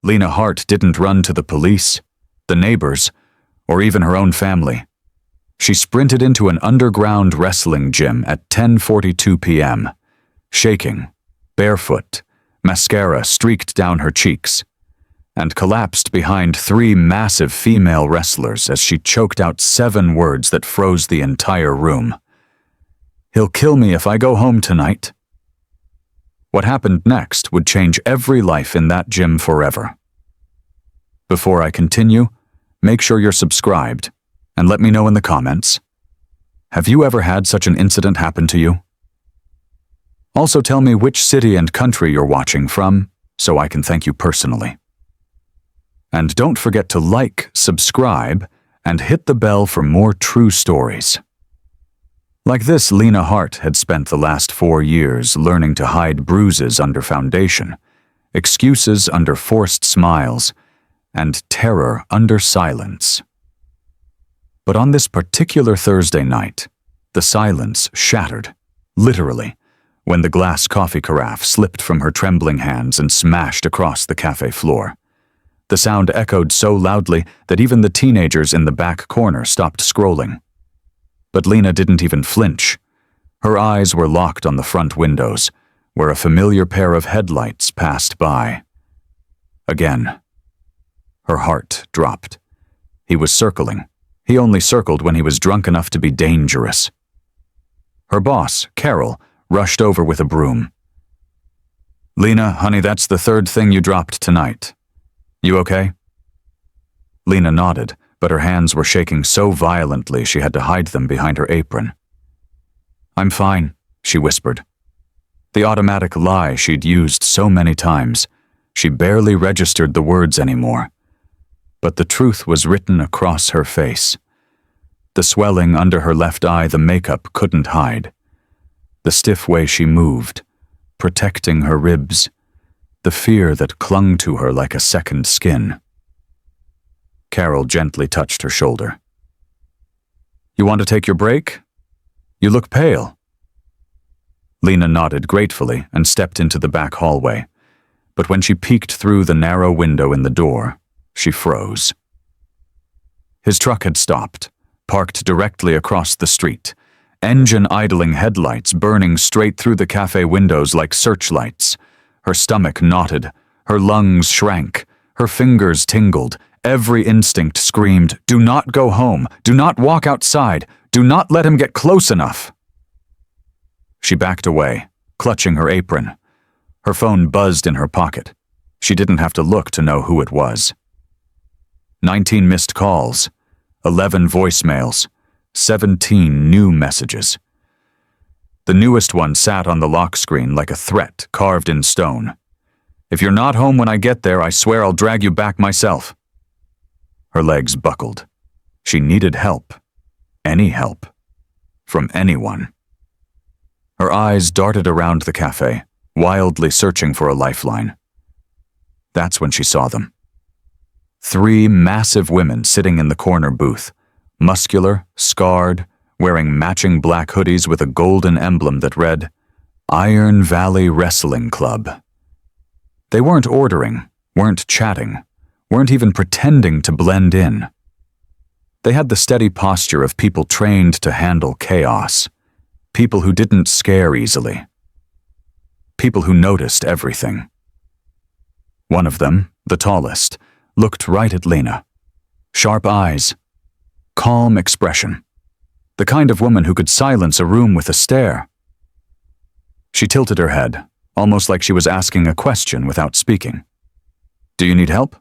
Lena Hart didn't run to the police, the neighbors, or even her own family. She sprinted into an underground wrestling gym at 10:42 p.m., shaking, barefoot, mascara streaked down her cheeks, and collapsed behind 3 massive female wrestlers as she choked out 7 words that froze the entire room. "He'll kill me if I go home tonight." What happened next would change every life in that gym forever. Before I continue, make sure you're subscribed, and let me know in the comments. Have you ever had such an incident happen to you? Also tell me which city and country you're watching from, so I can thank you personally. And don't forget to like, subscribe, and hit the bell for more true stories. Like this, Lena Hart had spent the last 4 years learning to hide bruises under foundation, excuses under forced smiles, and terror under silence. But on this particular Thursday night, the silence shattered, literally, when the glass coffee carafe slipped from her trembling hands and smashed across the cafe floor. The sound echoed so loudly that even the teenagers in the back corner stopped scrolling. But Lena didn't even flinch. Her eyes were locked on the front windows, where a familiar pair of headlights passed by. Again. Her heart dropped. He was circling. He only circled when he was drunk enough to be dangerous. Her boss, Carol, rushed over with a broom. "Lena, honey, that's the 3rd thing you dropped tonight. You okay?" Lena nodded, but her hands were shaking so violently she had to hide them behind her apron. "I'm fine," she whispered. The automatic lie she'd used so many times, she barely registered the words anymore. But the truth was written across her face. The swelling under her left eye the makeup couldn't hide. The stiff way she moved, protecting her ribs, the fear that clung to her like a second skin. Carol gently touched her shoulder. "You want to take your break? You look pale." Lena nodded gratefully and stepped into the back hallway, but when she peeked through the narrow window in the door, she froze. His truck had stopped, parked directly across the street, engine idling headlights burning straight through the cafe windows like searchlights. Her stomach knotted, her lungs shrank, her fingers tingled, every instinct screamed, "Do not go home, do not walk outside, do not let him get close enough." She backed away, clutching her apron. Her phone buzzed in her pocket. She didn't have to look to know who it was. 19 missed calls, 11 voicemails, 17 new messages. The newest one sat on the lock screen like a threat carved in stone. "If you're not home when I get there, I swear I'll drag you back myself." Her legs buckled. She needed help. Any help. From anyone. Her eyes darted around the cafe, wildly searching for a lifeline. That's when she saw them. 3 massive women sitting in the corner booth, muscular, scarred, wearing matching black hoodies with a golden emblem that read, "Iron Valley Wrestling Club." They weren't ordering, weren't chatting, weren't even pretending to blend in. They had the steady posture of people trained to handle chaos, people who didn't scare easily, people who noticed everything. One of them, the tallest, looked right at Lena. Sharp eyes, calm expression, the kind of woman who could silence a room with a stare. She tilted her head, almost like she was asking a question without speaking. "Do you need help?"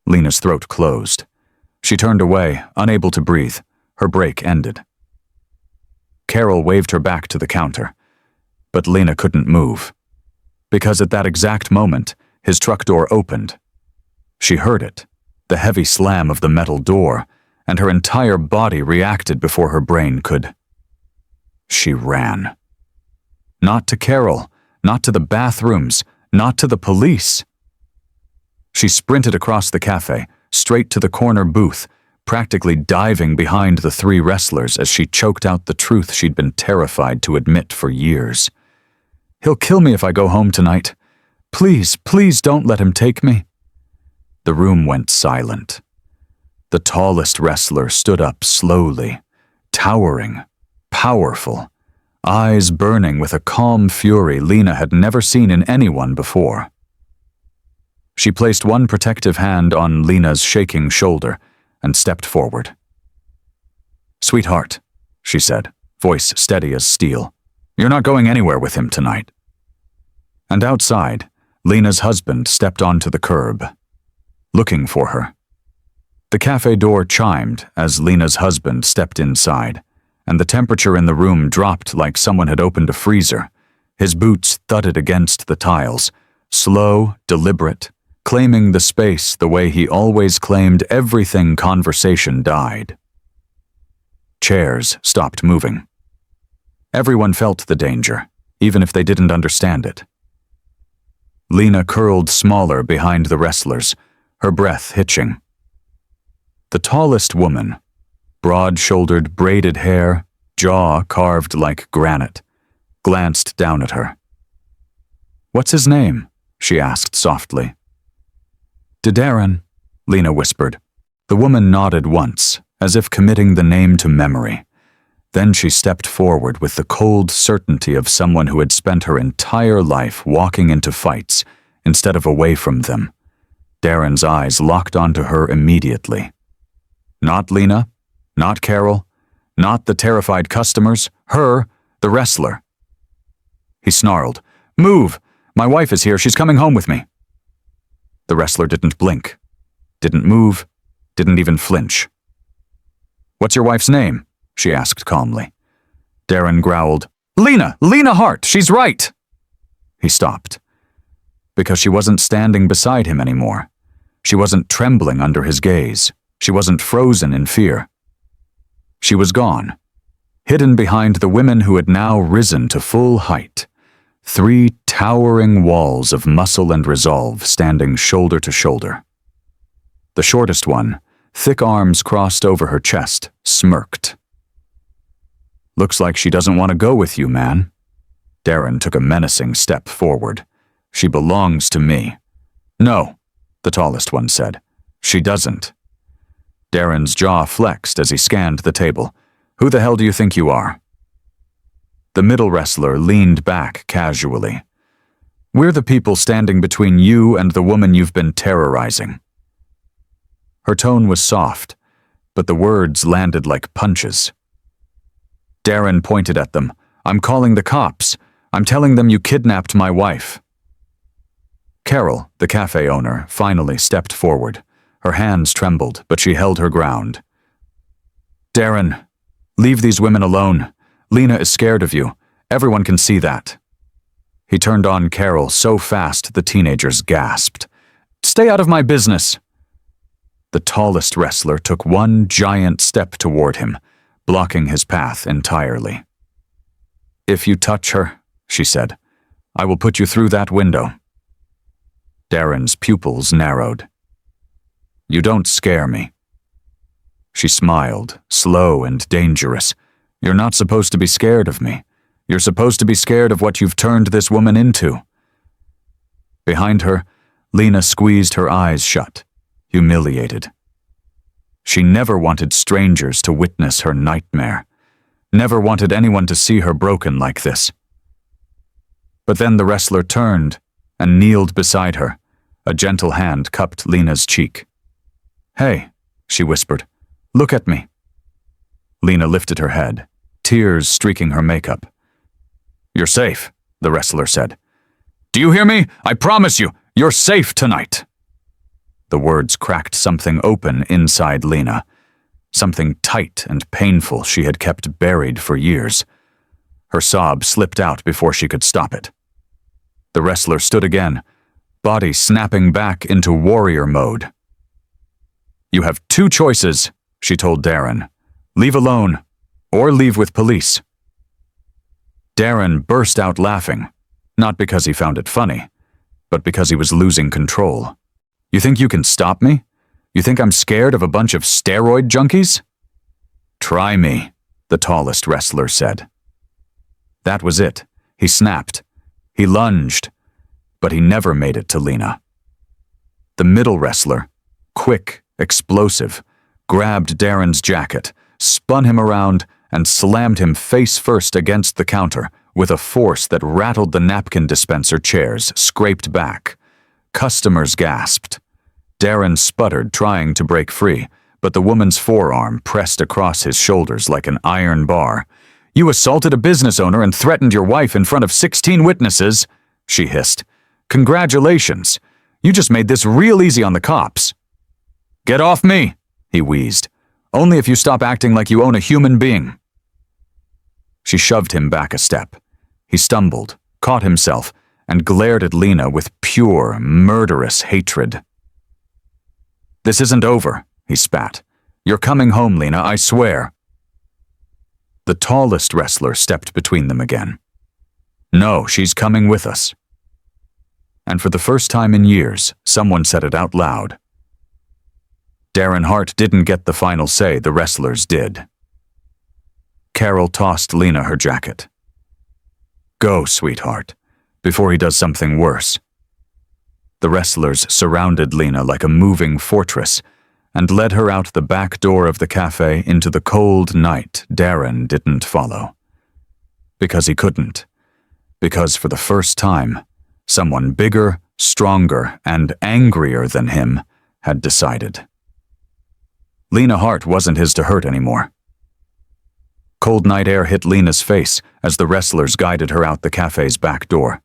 Lena's throat closed. She turned away, unable to breathe. Her break ended. Carol waved her back to the counter, but Lena couldn't move. Because at that exact moment, his truck door opened. She heard it, the heavy slam of the metal door, and her entire body reacted before her brain could. She ran. Not to Carol, not to the bathrooms, not to the police. She sprinted across the cafe, straight to the corner booth, practically diving behind the 3 wrestlers as she choked out the truth she'd been terrified to admit for years. "He'll kill me if I go home tonight. Please, please don't let him take me." The room went silent. The tallest wrestler stood up slowly, towering, powerful, eyes burning with a calm fury Lena had never seen in anyone before. She placed one protective hand on Lena's shaking shoulder and stepped forward. "Sweetheart," she said, voice steady as steel, "you're not going anywhere with him tonight." And outside, Lena's husband stepped onto the curb, looking for her. The cafe door chimed as Lena's husband stepped inside, and the temperature in the room dropped like someone had opened a freezer. His boots thudded against the tiles, slow, deliberate, claiming the space the way he always claimed everything conversation died. Chairs stopped moving. Everyone felt the danger, even if they didn't understand it. Lena curled smaller behind the wrestlers, her breath hitching. The tallest woman, broad-shouldered braided hair, jaw carved like granite, glanced down at her. "What's his name?" she asked softly. "Darren," Lena whispered. The woman nodded once, as if committing the name to memory. Then she stepped forward with the cold certainty of someone who had spent her entire life walking into fights instead of away from them. Darren's eyes locked onto her immediately. Not Lena, not Carol, not the terrified customers, her, the wrestler. He snarled, "Move! My wife is here, she's coming home with me." The wrestler didn't blink, didn't move, didn't even flinch. "What's your wife's name?" she asked calmly. Darren growled, Lena Hart, she's right!" He stopped. Because she wasn't standing beside him anymore. She wasn't trembling under his gaze. She wasn't frozen in fear. She was gone, hidden behind the women who had now risen to full height. 3 towering walls of muscle and resolve standing shoulder to shoulder. The shortest one, thick arms crossed over her chest, smirked. "Looks like she doesn't want to go with you, man." Darren took a menacing step forward. "She belongs to me." "No," the tallest one said. "She doesn't." Darren's jaw flexed as he scanned the table. "Who the hell do you think you are?" The middle wrestler leaned back casually. "We're the people standing between you and the woman you've been terrorizing." Her tone was soft, but the words landed like punches. Darren pointed at them. "I'm calling the cops. I'm telling them you kidnapped my wife." Carol, the cafe owner, finally stepped forward. Her hands trembled, but she held her ground. "Darren, leave these women alone. Lena is scared of you. Everyone can see that." He turned on Carol so fast the teenagers gasped. "Stay out of my business." The tallest wrestler took one giant step toward him, blocking his path entirely. "If you touch her," she said, "I will put you through that window." Darren's pupils narrowed. "You don't scare me." She smiled, slow and dangerous. "You're not supposed to be scared of me. You're supposed to be scared of what you've turned this woman into." Behind her, Lena squeezed her eyes shut, humiliated. She never wanted strangers to witness her nightmare, never wanted anyone to see her broken like this. But then the wrestler turned and kneeled beside her, a gentle hand cupped Lena's cheek. "Hey," she whispered, "look at me." Lena lifted her head, tears streaking her makeup. "You're safe," the wrestler said. "Do you hear me? I promise you, you're safe tonight." The words cracked something open inside Lena, something tight and painful she had kept buried for years. Her sob slipped out before she could stop it. The wrestler stood again, body snapping back into warrior mode. "You have 2 choices," she told Darren. "Leave alone, or leave with police." Darren burst out laughing, not because he found it funny, but because he was losing control. "You think you can stop me? You think I'm scared of a bunch of steroid junkies?" "Try me," the tallest wrestler said. That was it. He snapped. He lunged. but he never made it to Lena. The middle wrestler, quick, explosive, grabbed Darren's jacket, spun him around, and slammed him face first against the counter with a force that rattled the napkin dispenser chairs, scraped back. Customers gasped. Darren sputtered, trying to break free, but the woman's forearm pressed across his shoulders like an iron bar. "You assaulted a business owner and threatened your wife in front of 16 witnesses," she hissed. "Congratulations. You just made this real easy on the cops." "Get off me," he wheezed. "Only if you stop acting like you own a human being." She shoved him back a step. He stumbled, caught himself, and glared at Lena with pure, murderous hatred. "This isn't over," he spat. "You're coming home, Lena, I swear." The tallest wrestler stepped between them again. "No, she's coming with us." And for the first time in years, someone said it out loud. Darren Hart didn't get the final say, the wrestlers did. Carol tossed Lena her jacket. "Go, sweetheart, before he does something worse." The wrestlers surrounded Lena like a moving fortress and led her out the back door of the cafe into the cold night Darren didn't follow. Because he couldn't. Because for the first time, someone bigger, stronger, and angrier than him had decided. Lena Hart wasn't his to hurt anymore. Cold night air hit Lena's face as the wrestlers guided her out the cafe's back door.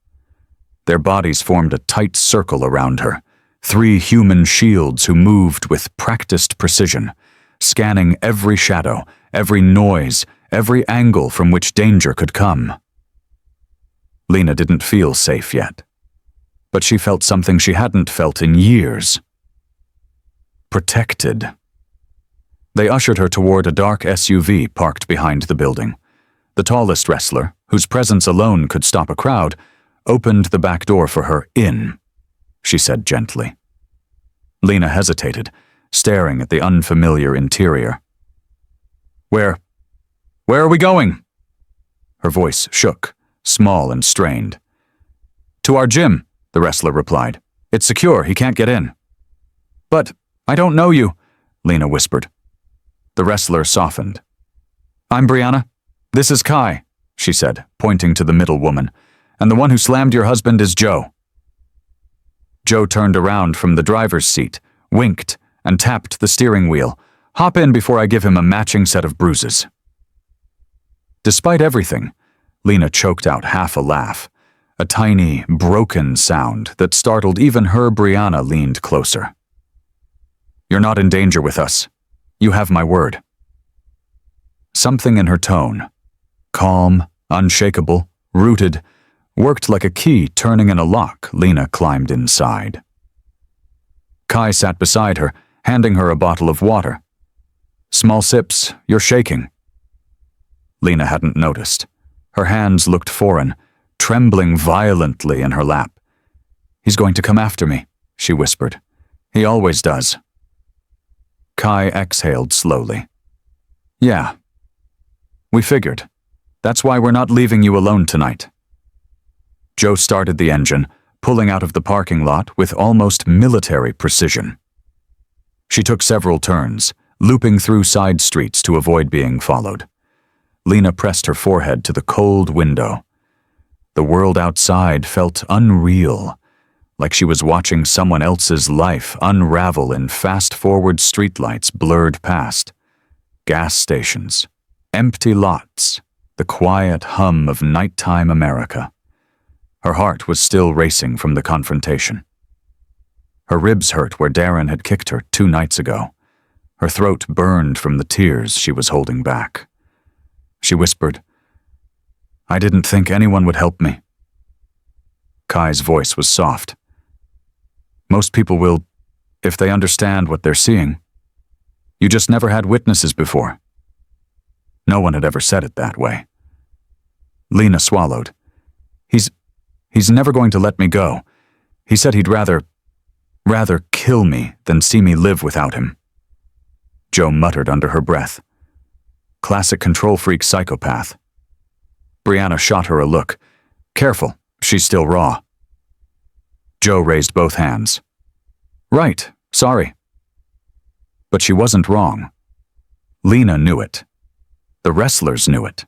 Their bodies formed a tight circle around her, 3 human shields who moved with practiced precision, scanning every shadow, every noise, every angle from which danger could come. Lena didn't feel safe yet, but she felt something she hadn't felt in years. Protected. They ushered her toward a dark SUV parked behind the building. The tallest wrestler, whose presence alone could stop a crowd, opened the back door for her. "In," she said gently. Lena hesitated, staring at the unfamiliar interior. Where are we going?" Her voice shook, small and strained. "To our gym," the wrestler replied. "It's secure, he can't get in." "But I don't know you," Lena whispered. The wrestler softened. "I'm Brianna. This is Kai," she said, pointing to the middle woman. "And the one who slammed your husband is Joe." Joe turned around from the driver's seat, winked, and tapped the steering wheel. "Hop in before I give him a matching set of bruises." Despite everything, Lena choked out half a laugh, a tiny, broken sound that startled even her. Brianna leaned closer. "You're not in danger with us. You have my word." Something in her tone, calm, unshakable, rooted, worked like a key turning in a lock. Lena climbed inside. Kai sat beside her, handing her a bottle of water. "Small sips, you're shaking." Lena hadn't noticed. Her hands looked foreign, trembling violently in her lap. "He's going to come after me," she whispered. "He always does." Kai exhaled slowly. "Yeah. We figured. That's why we're not leaving you alone tonight." Joe started the engine, pulling out of the parking lot with almost military precision. She took several turns, looping through side streets to avoid being followed. Lena pressed her forehead to the cold window. The world outside felt unreal, like she was watching someone else's life unravel in fast-forward streetlights blurred past. Gas stations, empty lots, the quiet hum of nighttime America. Her heart was still racing from the confrontation. Her ribs hurt where Darren had kicked her 2 nights ago. Her throat burned from the tears she was holding back. She whispered, "I didn't think anyone would help me." Kai's voice was soft. "Most people will, if they understand what they're seeing. You just never had witnesses before." No one had ever said it that way. Lena swallowed. He's never going to let me go. He said he'd rather kill me than see me live without him." Joe muttered under her breath. Classic control freak psychopath. Brianna shot her a look. "Careful, she's still raw." Joe raised both hands. Right, sorry. But she wasn't wrong. Lena knew it. The wrestlers knew it.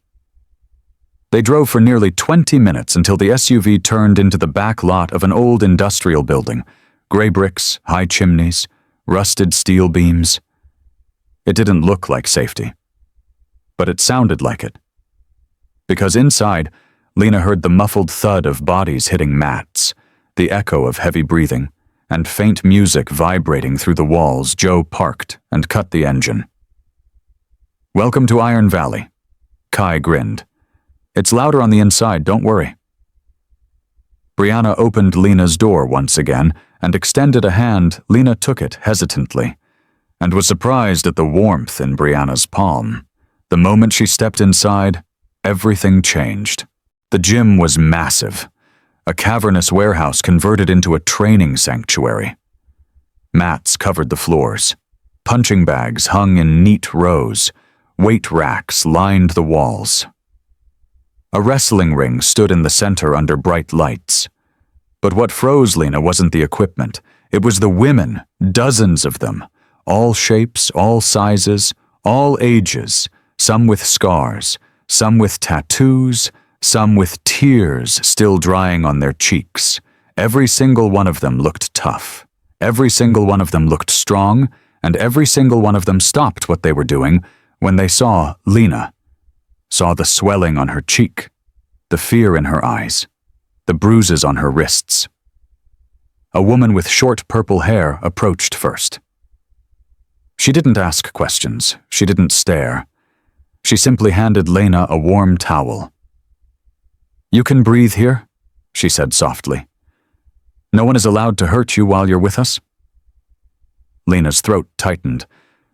They drove for nearly 20 minutes until the SUV turned into the back lot of an old industrial building. Gray bricks, high chimneys, rusted steel beams. It didn't look like safety. But it sounded like it. Because inside, Lena heard the muffled thud of bodies hitting mats, the echo of heavy breathing, and faint music vibrating through the walls. Joe parked and cut the engine. Welcome to Iron Valley. Kai grinned. It's louder on the inside, don't worry. Brianna opened Lena's door once again and extended a hand. Lena took it hesitantly and was surprised at the warmth in Brianna's palm. The moment she stepped inside, everything changed. The gym was massive, a cavernous warehouse converted into a training sanctuary. Mats covered the floors. Punching bags hung in neat rows. Weight racks lined the walls. A wrestling ring stood in the center under bright lights. But what froze Lena wasn't the equipment. It was the women, dozens of them, all shapes, all sizes, all ages, some with scars, some with tattoos, some with tears still drying on their cheeks. Every single one of them looked tough. Every single one of them looked strong, and every single one of them stopped what they were doing when they saw Lena. Saw the swelling on her cheek, the fear in her eyes, the bruises on her wrists. A woman with short purple hair approached first. She didn't ask questions. She didn't stare. She simply handed Lena a warm towel. You can breathe here, she said softly. No one is allowed to hurt you while you're with us. Lena's throat tightened.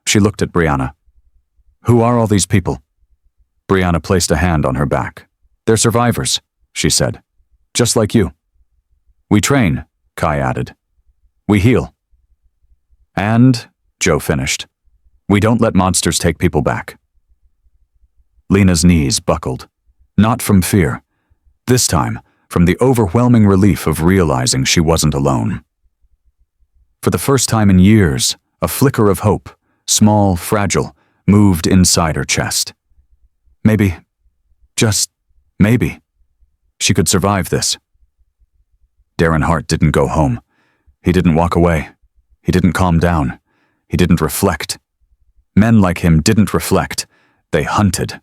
She looked at Brianna. Who are all these people? Brianna placed a hand on her back. They're survivors, she said. Just like you. We train, Kai added. We heal. And, Joe finished, we don't let monsters take people back. Lena's knees buckled. Not from fear. This time, from the overwhelming relief of realizing she wasn't alone. For the first time in years, a flicker of hope, small, fragile, moved inside her chest. Maybe, just maybe, she could survive this. Darren Hart didn't go home. He didn't walk away. He didn't calm down. He didn't reflect. Men like him didn't reflect. They hunted.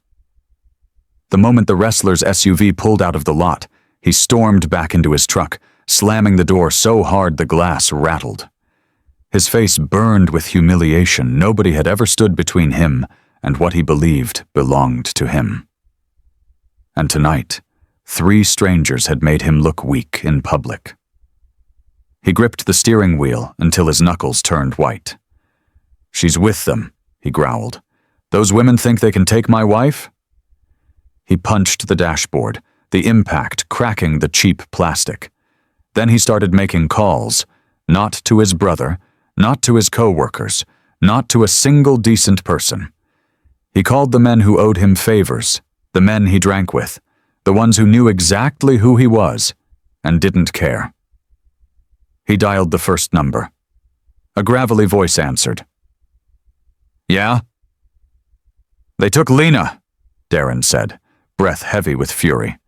The moment the wrestler's SUV pulled out of the lot, he stormed back into his truck, slamming the door so hard the glass rattled. His face burned with humiliation. Nobody had ever stood between him and what he believed belonged to him. And tonight, 3 strangers had made him look weak in public. He gripped the steering wheel until his knuckles turned white. She's with them, he growled. Those women think they can take my wife? He punched the dashboard, the impact cracking the cheap plastic. Then he started making calls, not to his brother, not to his co-workers, not to a single decent person. He called the men who owed him favors, the men he drank with, the ones who knew exactly who he was and didn't care. He dialed the first number. A gravelly voice answered. Yeah? They took Lena, Darren said, breath heavy with fury.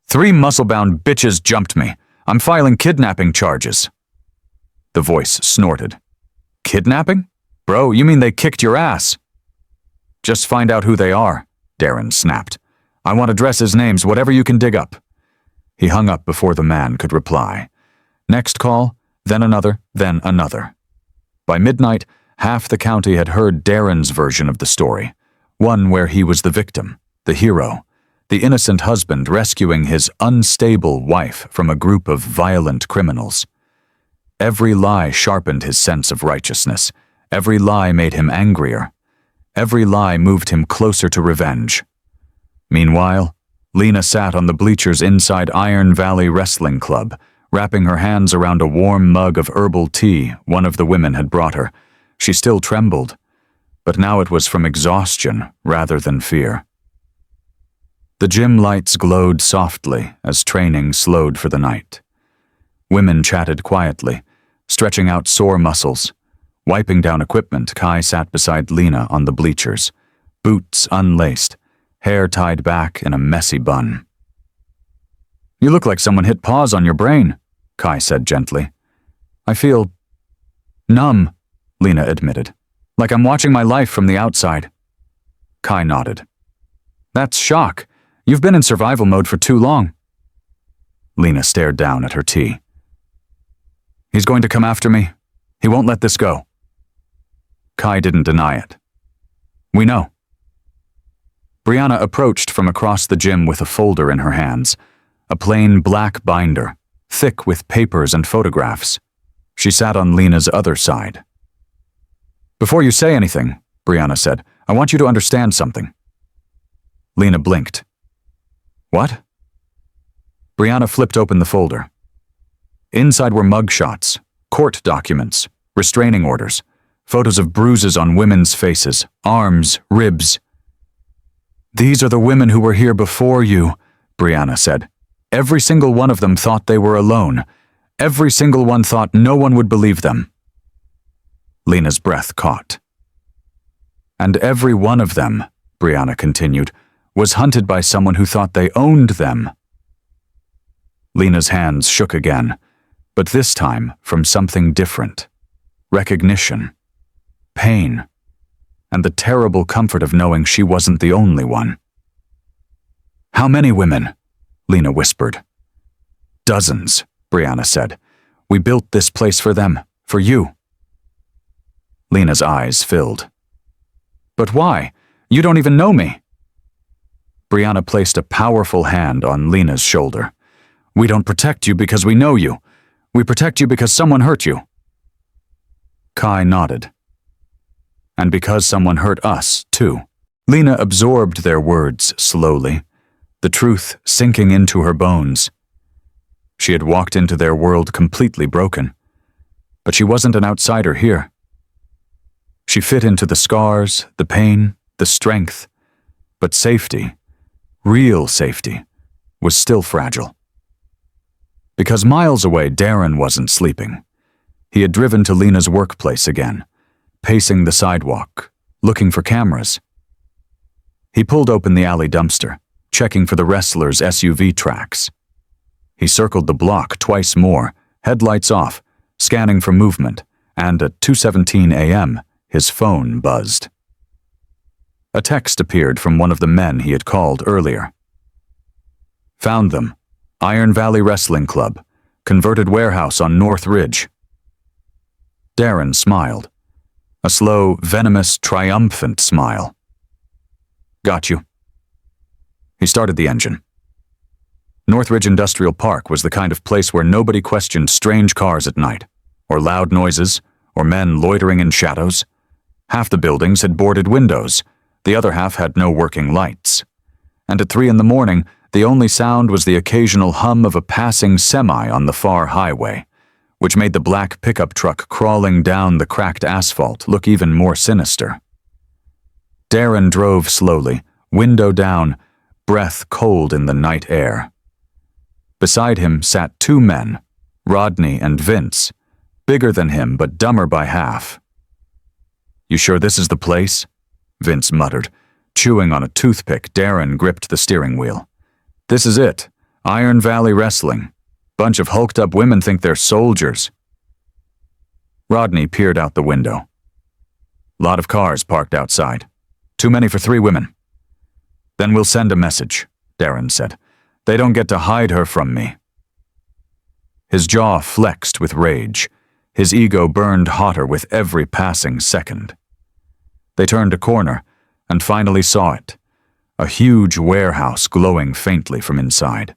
3 muscle-bound bitches jumped me. I'm filing kidnapping charges. The voice snorted. Kidnapping? Bro, you mean they kicked your ass? Just find out who they are, Darren snapped. I want addresses, names, whatever you can dig up. He hung up before the man could reply. Next call, then another, then another. By midnight, half the county had heard Darren's version of the story, one where he was the victim, the hero, the innocent husband rescuing his unstable wife from a group of violent criminals. Every lie sharpened his sense of righteousness. Every lie made him angrier. Every lie moved him closer to revenge. Meanwhile, Lena sat on the bleachers inside Iron Valley Wrestling Club, wrapping her hands around a warm mug of herbal tea one of the women had brought her. She still trembled, but now it was from exhaustion rather than fear. The gym lights glowed softly as training slowed for the night. Women chatted quietly, stretching out sore muscles. Wiping down equipment, Kai sat beside Lena on the bleachers, boots unlaced, hair tied back in a messy bun. "You look like someone hit pause on your brain," Kai said gently. "I feel numb," Lena admitted, "like I'm watching my life from the outside." Kai nodded. "That's shock. You've been in survival mode for too long." Lena stared down at her tea. "He's going to come after me. He won't let this go." Kai didn't deny it. "We know." Brianna approached from across the gym with a folder in her hands, a plain black binder, thick with papers and photographs. She sat on Lena's other side. "Before you say anything," Brianna said, "I want you to understand something." Lena blinked. "What?" Brianna flipped open the folder. Inside were mugshots, court documents, restraining orders, photos of bruises on women's faces, arms, ribs. "These are the women who were here before you," Brianna said. "Every single one of them thought they were alone. Every single one thought no one would believe them." Lena's breath caught. "And every one of them," Brianna continued, "was hunted by someone who thought they owned them." Lena's hands shook again, but this time from something different. Recognition. Pain. And the terrible comfort of knowing she wasn't the only one. "How many women?" Lena whispered. "Dozens," Brianna said. "We built this place for them, for you." Lena's eyes filled. "But why? You don't even know me." Brianna placed a powerful hand on Lena's shoulder. "We don't protect you because we know you. We protect you because someone hurt you." Kai nodded. "And because someone hurt us, too." Lena absorbed their words slowly, the truth sinking into her bones. She had walked into their world completely broken, but she wasn't an outsider here. She fit into the scars, the pain, the strength, but safety, real safety, was still fragile. Because miles away, Darren wasn't sleeping. He had driven to Lena's workplace again, pacing the sidewalk, looking for cameras. He pulled open the alley dumpster, checking for the wrestler's SUV tracks. He circled the block twice more, headlights off, scanning for movement, and at 2:17 a.m., his phone buzzed. A text appeared from one of the men he had called earlier. "Found them. Iron Valley Wrestling Club, converted warehouse on North Ridge." Darren smiled. A slow, venomous, triumphant smile. "Got you." He started the engine. Northridge Industrial Park was the kind of place where nobody questioned strange cars at night, or loud noises, or men loitering in shadows. Half the buildings had boarded windows, the other half had no working lights. And at 3 a.m, the only sound was the occasional hum of a passing semi on the far highway, which made the black pickup truck crawling down the cracked asphalt look even more sinister. Darren drove slowly, window down, breath cold in the night air. Beside him sat 2 men, Rodney and Vince, bigger than him but dumber by half. "You sure this is the place?" Vince muttered. Chewing on a toothpick, Darren gripped the steering wheel. "This is it. Iron Valley Wrestling. Bunch of hulked-up women think they're soldiers." Rodney peered out the window. "Lot of cars parked outside. Too many for 3 women." "Then we'll send a message," Darren said. "They don't get to hide her from me." His jaw flexed with rage. His ego burned hotter with every passing second. They turned a corner and finally saw it. A huge warehouse glowing faintly from inside.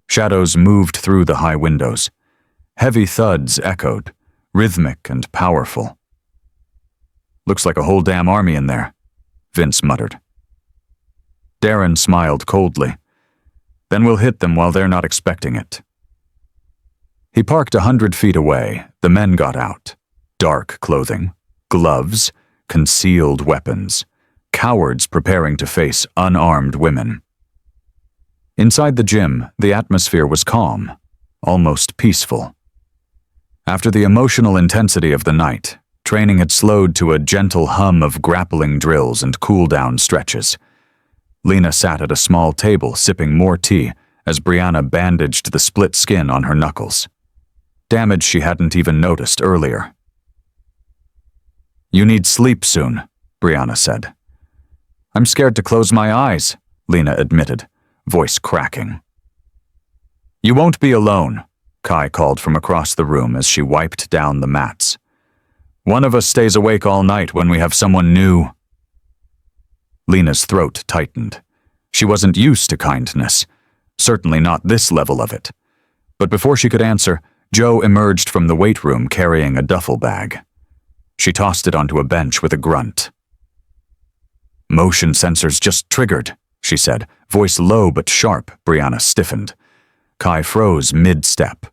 Shadows moved through the high windows. Heavy thuds echoed, rhythmic and powerful. "Looks like a whole damn army in there," Vince muttered. Darren smiled coldly. "Then we'll hit them while they're not expecting it." He parked 100 feet away. The men got out. Dark clothing, gloves, concealed weapons. Cowards preparing to face unarmed women. Inside the gym, the atmosphere was calm, almost peaceful. After the emotional intensity of the night, training had slowed to a gentle hum of grappling drills and cool-down stretches. Lena sat at a small table sipping more tea as Brianna bandaged the split skin on her knuckles. Damage she hadn't even noticed earlier. "You need sleep soon," Brianna said. "I'm scared to close my eyes," Lena admitted, voice cracking. "You won't be alone," Kai called from across the room as she wiped down the mats. "One of us stays awake all night when we have someone new." Lena's throat tightened. She wasn't used to kindness, certainly not this level of it. But before she could answer, Joe emerged from the weight room carrying a duffel bag. She tossed it onto a bench with a grunt. "Motion sensors just triggered," she said, voice low but sharp. Brianna stiffened. Kai froze mid-step.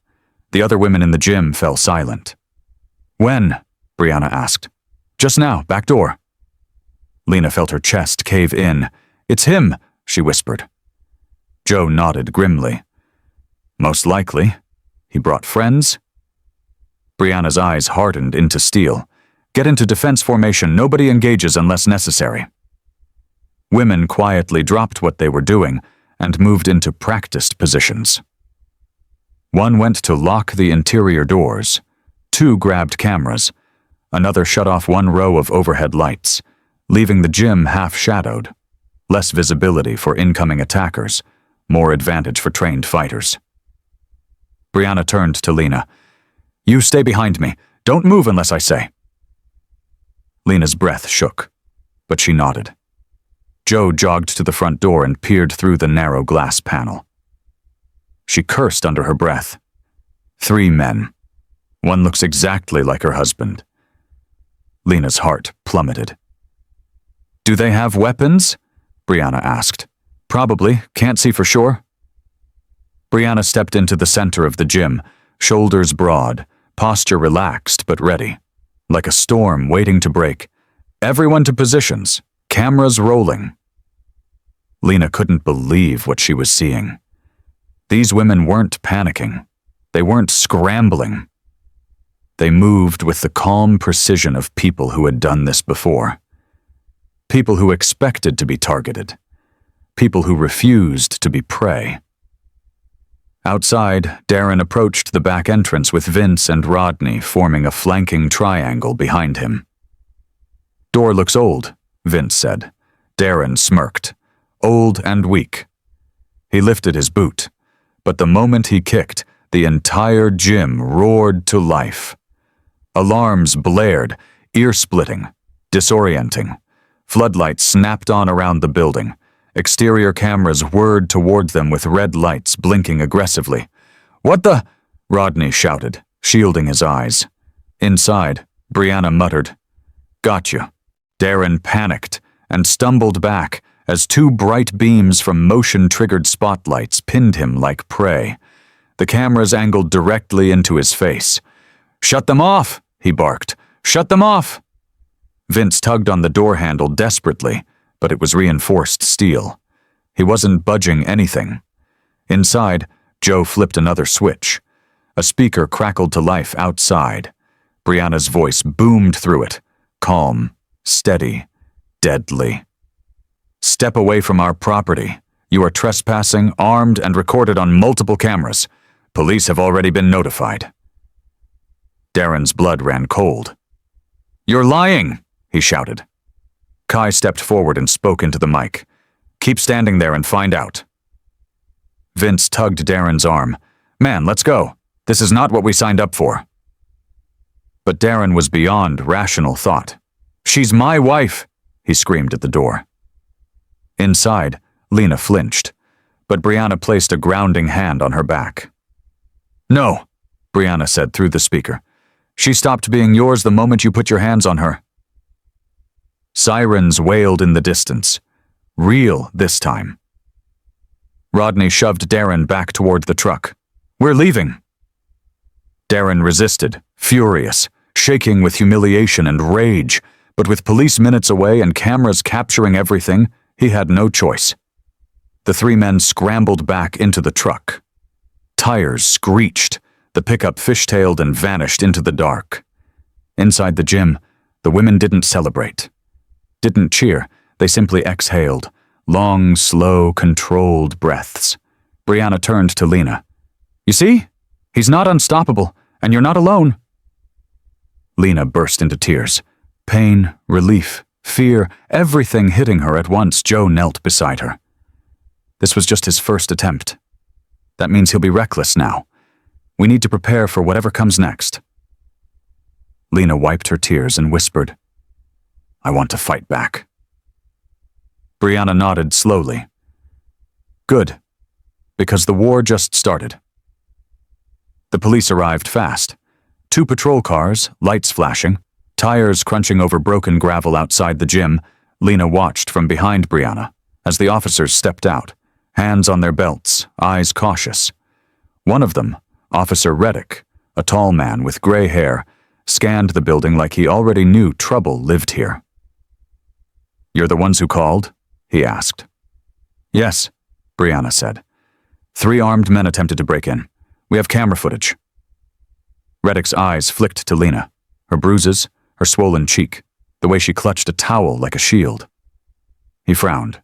The other women in the gym fell silent. "When?" Brianna asked. "Just now, back door." Lena felt her chest cave in. "It's him," she whispered. Joe nodded grimly. "Most likely. He brought friends?" Brianna's eyes hardened into steel. "Get into defense formation. Nobody engages unless necessary." Women quietly dropped what they were doing and moved into practiced positions. One went to lock the interior doors. Two grabbed cameras. Another shut off one row of overhead lights, leaving the gym half-shadowed. Less visibility for incoming attackers, more advantage for trained fighters. Brianna turned to Lena. "You stay behind me. Don't move unless I say." Lena's breath shook, but she nodded. Joe jogged to the front door and peered through the narrow glass panel. She cursed under her breath. 3 men. One looks exactly like her husband. Lena's heart plummeted. "Do they have weapons?" Brianna asked. "Probably. Can't see for sure." Brianna stepped into the center of the gym, shoulders broad, posture relaxed but ready. Like a storm waiting to break. Everyone to positions, cameras rolling. Lena couldn't believe what she was seeing. These women weren't panicking. They weren't scrambling. They moved with the calm precision of people who had done this before. People who expected to be targeted. People who refused to be prey. Outside, Darren approached the back entrance with Vince and Rodney forming a flanking triangle behind him. "Door looks old," Vince said. Darren smirked. "Old and weak." He lifted his boot, but the moment he kicked, the entire gym roared to life. Alarms blared, ear-splitting, disorienting. Floodlights snapped on around the building. Exterior cameras whirred toward them with red lights blinking aggressively. "What the?" Rodney shouted, shielding his eyes. Inside, Brianna muttered, "Got you." Darren panicked and stumbled back as 2 bright beams from motion-triggered spotlights pinned him like prey. The cameras angled directly into his face. "Shut them off!" he barked. "Shut them off!" Vince tugged on the door handle desperately, but it was reinforced steel. He wasn't budging anything. Inside, Joe flipped another switch. A speaker crackled to life outside. Brianna's voice boomed through it, calm, steady, deadly. "Step away from our property. You are trespassing, armed, and recorded on multiple cameras. Police have already been notified." Darren's blood ran cold. "You're lying!" he shouted. Kai stepped forward and spoke into the mic. "Keep standing there and find out." Vince tugged Darren's arm. "Man, let's go. This is not what we signed up for." But Darren was beyond rational thought. "She's my wife!" he screamed at the door. Inside, Lena flinched, but Brianna placed a grounding hand on her back. "No," Brianna said through the speaker. "She stopped being yours the moment you put your hands on her." Sirens wailed in the distance. Real this time. Rodney shoved Darren back toward the truck. "We're leaving." Darren resisted, furious, shaking with humiliation and rage, but with police minutes away and cameras capturing everything, he had no choice. The 3 men scrambled back into the truck. Tires screeched, the pickup fishtailed and vanished into the dark. Inside the gym, the women didn't celebrate. Didn't cheer, they simply exhaled, long, slow, controlled breaths. Brianna turned to Lena. "You see? He's not unstoppable, and you're not alone." Lena burst into tears. Pain, relief, fear, everything hitting her at once. Joe knelt beside her. This was just his first attempt. That means he'll be reckless now. We need to prepare for whatever comes next. Lena wiped her tears and whispered, "I want to fight back." Brianna nodded slowly. "Good, because the war just started." The police arrived fast. 2 patrol cars, lights flashing, tires crunching over broken gravel outside the gym. Lena watched from behind Brianna as the officers stepped out, hands on their belts, eyes cautious. One of them, Officer Reddick, a tall man with gray hair, scanned the building like he already knew trouble lived here. "You're the ones who called?" he asked. "Yes," Brianna said. 3 armed men attempted to break in. We have camera footage." Reddick's eyes flicked to Lena, her bruises, her swollen cheek, the way she clutched a towel like a shield. He frowned.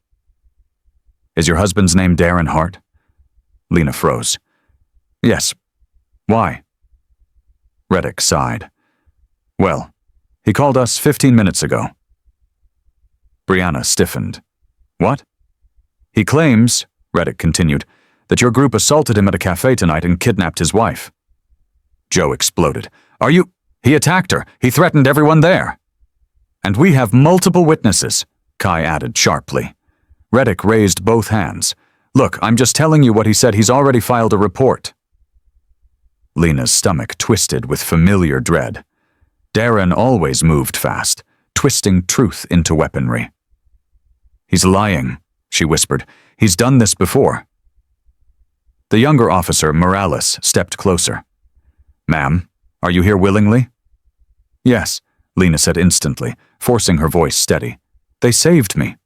"Is your husband's name Darren Hart?" Lena froze. "Yes. Why?" Reddick sighed. "Well, he called us 15 minutes ago." Brianna stiffened. "What?" "He claims," Reddick continued, "that your group assaulted him at a cafe tonight and kidnapped his wife." Joe exploded. "Are you—" "He attacked her. He threatened everyone there." "And we have multiple witnesses," Kai added sharply. Reddick raised both hands. "Look, I'm just telling you what he said. He's already filed a report." Lena's stomach twisted with familiar dread. Darren always moved fast, twisting truth into weaponry. "He's lying," she whispered. "He's done this before." The younger officer, Morales, stepped closer. "Ma'am, are you here willingly?" "Yes," Lena said instantly, forcing her voice steady. "They saved me."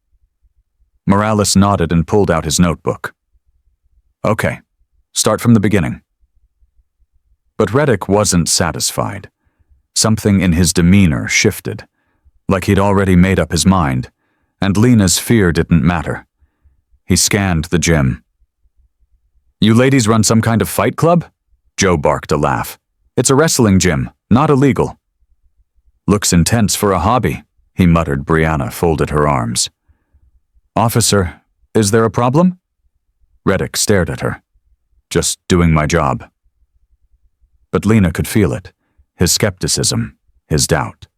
Morales nodded and pulled out his notebook. "Okay, start from the beginning." But Reddick wasn't satisfied. Something in his demeanor shifted, like he'd already made up his mind, and Lena's fear didn't matter. He scanned the gym. "You ladies run some kind of fight club?" Joe barked a laugh. "It's a wrestling gym, not illegal." "Looks intense for a hobby," he muttered. Brianna folded her arms. "Officer, is there a problem?" Reddick stared at her. "Just doing my job." But Lena could feel it, his skepticism, his doubt.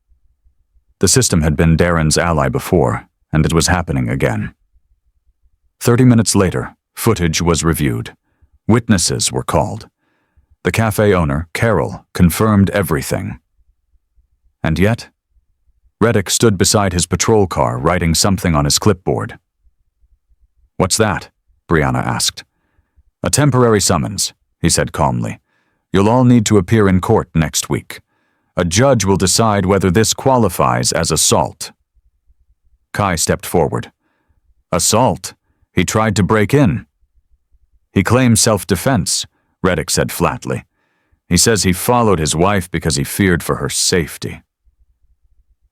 The system had been Darren's ally before, and it was happening again. 30 minutes later, footage was reviewed. Witnesses were called. The cafe owner, Carol, confirmed everything. And yet, Reddick stood beside his patrol car, writing something on his clipboard. "What's that?" Brianna asked. "A temporary summons," he said calmly. "You'll all need to appear in court next week. A judge will decide whether this qualifies as assault." Kai stepped forward. "Assault? He tried to break in." "He claims self-defense," Reddick said flatly. "He says he followed his wife because he feared for her safety."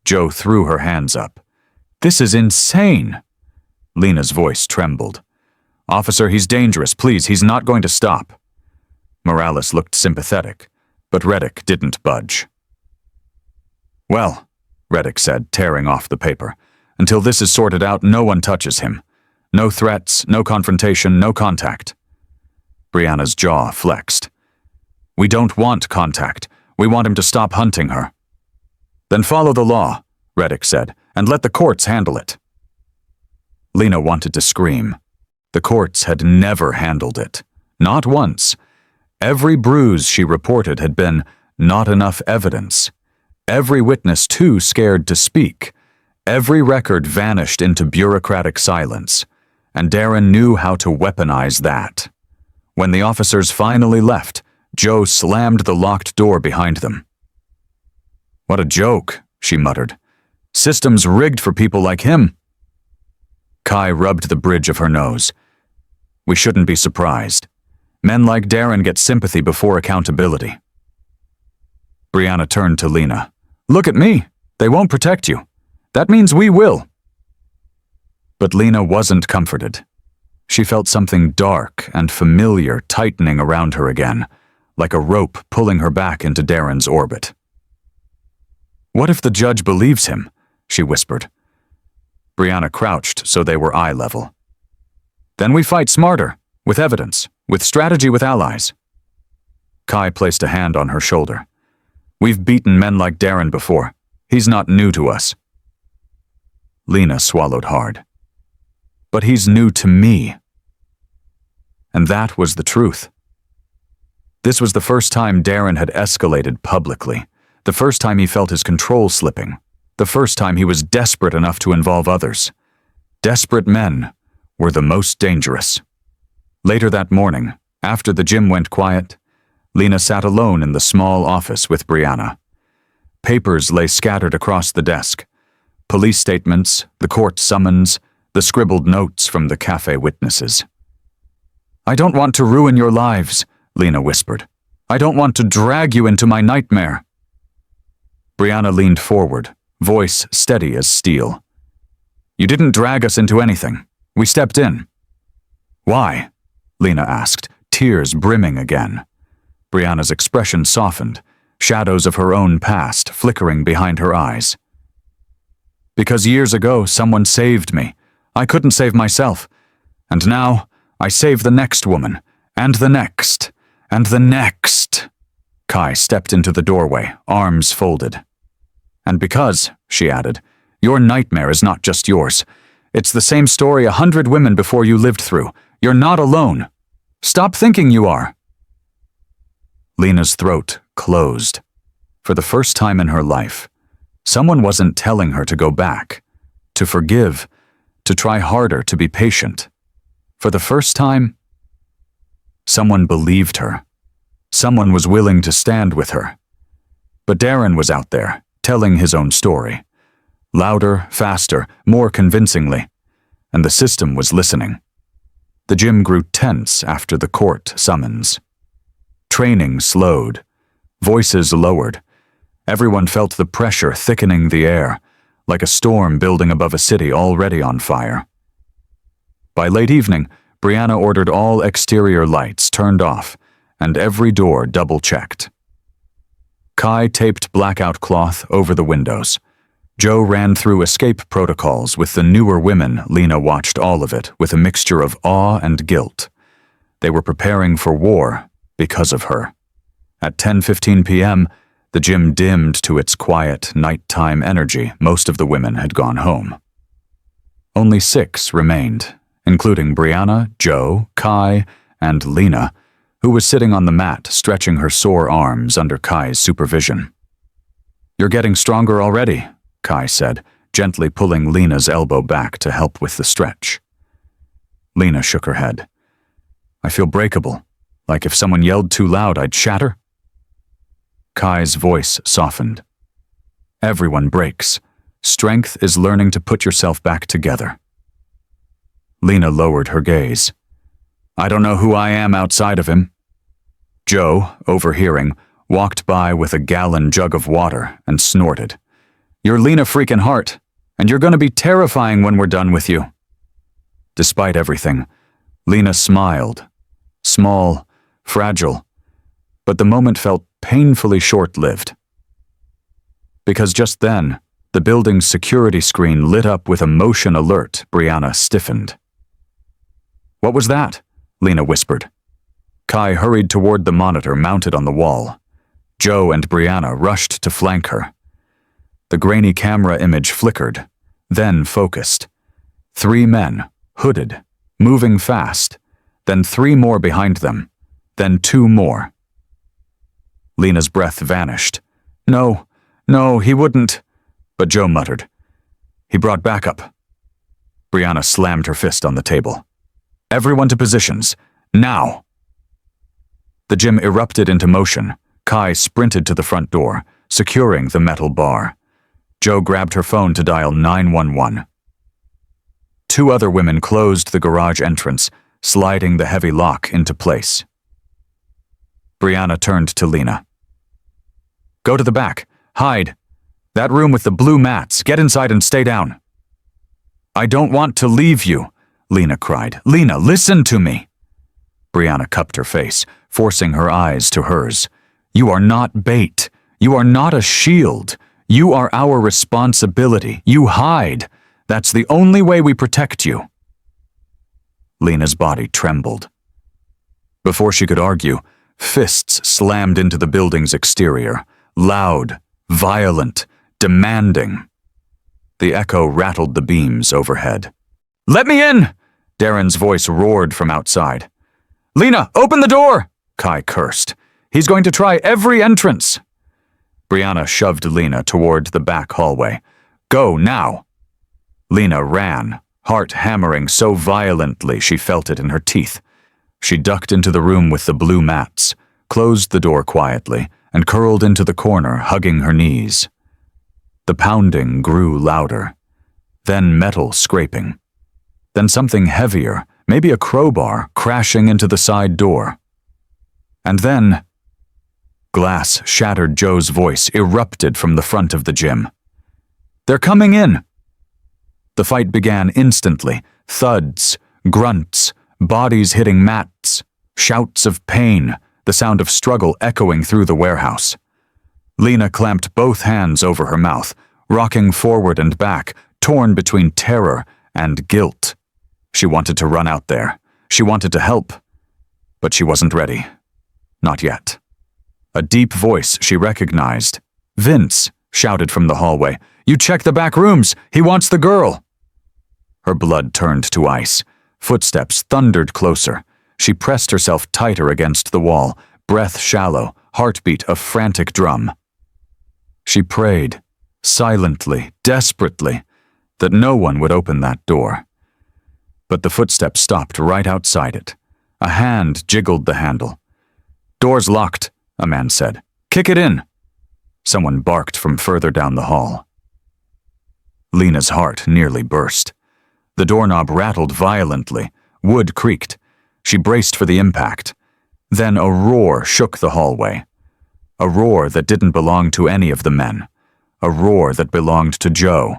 Joe threw her hands up. "This is insane!" Lena's voice trembled. "Officer, he's dangerous. Please, he's not going to stop." Morales looked sympathetic, but Reddick didn't budge. "Well," Reddick said, tearing off the paper, "until this is sorted out, no one touches him. No threats, no confrontation, no contact." Brianna's jaw flexed. "We don't want contact. We want him to stop hunting her." "Then follow the law," Reddick said, "and let the courts handle it." Lena wanted to scream. The courts had never handled it. Not once. Every bruise she reported had been not enough evidence. Every witness too scared to speak. Every record vanished into bureaucratic silence. And Darren knew how to weaponize that. When the officers finally left, Joe slammed the locked door behind them. "What a joke," she muttered. "System's rigged for people like him." Kai rubbed the bridge of her nose. "We shouldn't be surprised. Men like Darren get sympathy before accountability. Brianna turned to Lena. Look at me. They won't protect you. That means we will. But Lena wasn't comforted. She felt something dark and familiar tightening around her again, like a rope pulling her back into Darren's orbit. What if the judge believes him? She whispered. Brianna crouched so they were eye level. Then we fight smarter, with evidence, with strategy with allies. Kai placed a hand on her shoulder. We've beaten men like Darren before. He's not new to us. Lena swallowed hard. But he's new to me. And that was the truth. This was the first time Darren had escalated publicly, the first time he felt his control slipping, the first time he was desperate enough to involve others. Desperate men were the most dangerous. Later that morning, after the gym went quiet, Lena sat alone in the small office with Brianna. Papers lay scattered across the desk. Police statements, the court summons, the scribbled notes from the cafe witnesses. I don't want to ruin your lives, Lena whispered. I don't want to drag you into my nightmare. Brianna leaned forward, voice steady as steel. You didn't drag us into anything. We stepped in. Why? Lena asked, tears brimming again. Brianna's expression softened, shadows of her own past flickering behind her eyes. Because years ago, someone saved me. I couldn't save myself. And now, I save the next woman, and the next, and the next. Kai stepped into the doorway, arms folded. And because, she added, your nightmare is not just yours. It's the same story 100 women before you lived through. You're not alone. Stop thinking you are. Lena's throat closed. For the first time in her life, someone wasn't telling her to go back, to forgive, to try harder, to be patient. For the first time, someone believed her. Someone was willing to stand with her. But Darren was out there, telling his own story. Louder, faster, more convincingly. And the system was listening. The gym grew tense after the court summons. Training slowed. Voices lowered. Everyone felt the pressure thickening the air, like a storm building above a city already on fire. By late evening, Brianna ordered all exterior lights turned off and every door double-checked. Kai taped blackout cloth over the windows. Joe ran through escape protocols with the newer women. Lena watched all of it with a mixture of awe and guilt. They were preparing for war because of her. At 10:15 p.m., the gym dimmed to its quiet, nighttime energy. Most of the women had gone home. Only 6 remained, including Brianna, Joe, Kai, and Lena, who was sitting on the mat stretching her sore arms under Kai's supervision. You're getting stronger already, Kai said, gently pulling Lena's elbow back to help with the stretch. Lena shook her head. I feel breakable, like if someone yelled too loud I'd shatter. Kai's voice softened. Everyone breaks. Strength is learning to put yourself back together. Lena lowered her gaze. I don't know who I am outside of him. Joe, overhearing, walked by with a gallon jug of water and snorted. You're Lena freaking Hart, and you're going to be terrifying when we're done with you. Despite everything, Lena smiled. Small, fragile, but the moment felt painfully short-lived. Because just then, the building's security screen lit up with a motion alert. Brianna stiffened. What was that? Lena whispered. Kai hurried toward the monitor mounted on the wall. Joe and Brianna rushed to flank her. The grainy camera image flickered, then focused. 3 men, hooded, moving fast, then 3 more behind them, then 2 more. Lena's breath vanished. No, he wouldn't. But Joe muttered. He brought backup. Brianna slammed her fist on the table. Everyone to positions, now! The gym erupted into motion. Kai sprinted to the front door, securing the metal bar. Joe grabbed her phone to dial 911. 2 other women closed the garage entrance, sliding the heavy lock into place. Brianna turned to Lena. Go to the back. Hide. That room with the blue mats. Get inside and stay down. I don't want to leave you, Lena cried. Lena, listen to me. Brianna cupped her face, forcing her eyes to hers. You are not bait. You are not a shield. You are our responsibility. You hide. That's the only way we protect you. Lena's body trembled. Before she could argue, fists slammed into the building's exterior, loud, violent, demanding. The echo rattled the beams overhead. Let me in! Darren's voice roared from outside. Lena, open the door! Kai cursed. He's going to try every entrance. Brianna shoved Lena toward the back hallway. Go now! Lena ran, heart hammering so violently she felt it in her teeth. She ducked into the room with the blue mats, closed the door quietly, and curled into the corner, hugging her knees. The pounding grew louder, then metal scraping, then something heavier, maybe a crowbar, crashing into the side door. And then, glass shattered Joe's voice erupted from the front of the gym. They're coming in! The fight began instantly, thuds, grunts, bodies hitting mats, shouts of pain, the sound of struggle echoing through the warehouse. Lena clamped both hands over her mouth, rocking forward and back, torn between terror and guilt. She wanted to run out there. She wanted to help. But she wasn't ready. Not yet. A deep voice she recognized. Vince shouted from the hallway. You check the back rooms! He wants the girl! Her blood turned to ice. Footsteps thundered closer. She pressed herself tighter against the wall, breath shallow, heartbeat a frantic drum. She prayed, silently, desperately, that no one would open that door. But the footsteps stopped right outside it. A hand jiggled the handle. Door's locked, a man said. Kick it in. Someone barked from further down the hall. Lena's heart nearly burst. The doorknob rattled violently. Wood creaked. She braced for the impact. Then a roar shook the hallway. A roar that didn't belong to any of the men. A roar that belonged to Joe.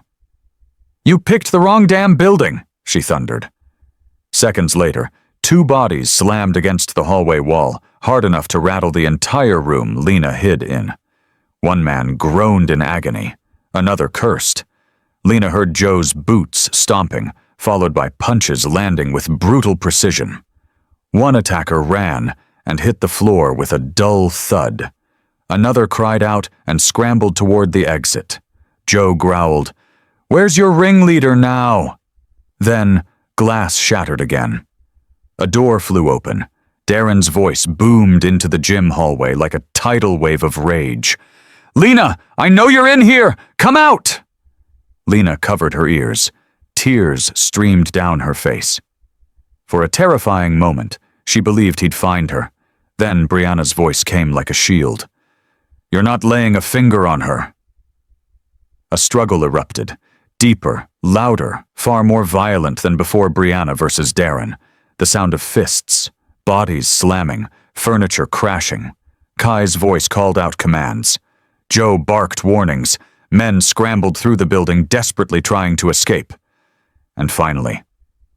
You picked the wrong damn building, she thundered. Seconds later, two bodies slammed against the hallway wall, hard enough to rattle the entire room Lena hid in. One man groaned in agony. Another cursed. Lena heard Joe's boots stomping, followed by punches landing with brutal precision. One attacker ran and hit the floor with a dull thud. Another cried out and scrambled toward the exit. Joe growled, Where's your ringleader now? Then, glass shattered again. A door flew open. Darren's voice boomed into the gym hallway like a tidal wave of rage. Lena, I know you're in here! Come out! Lena covered her ears. Tears streamed down her face. For a terrifying moment, she believed he'd find her. Then Brianna's voice came like a shield. You're not laying a finger on her. A struggle erupted. Deeper, louder, far more violent than before Brianna versus Darren. The sound of fists, bodies slamming, furniture crashing. Kai's voice called out commands. Joe barked warnings. Men scrambled through the building, desperately trying to escape. And finally,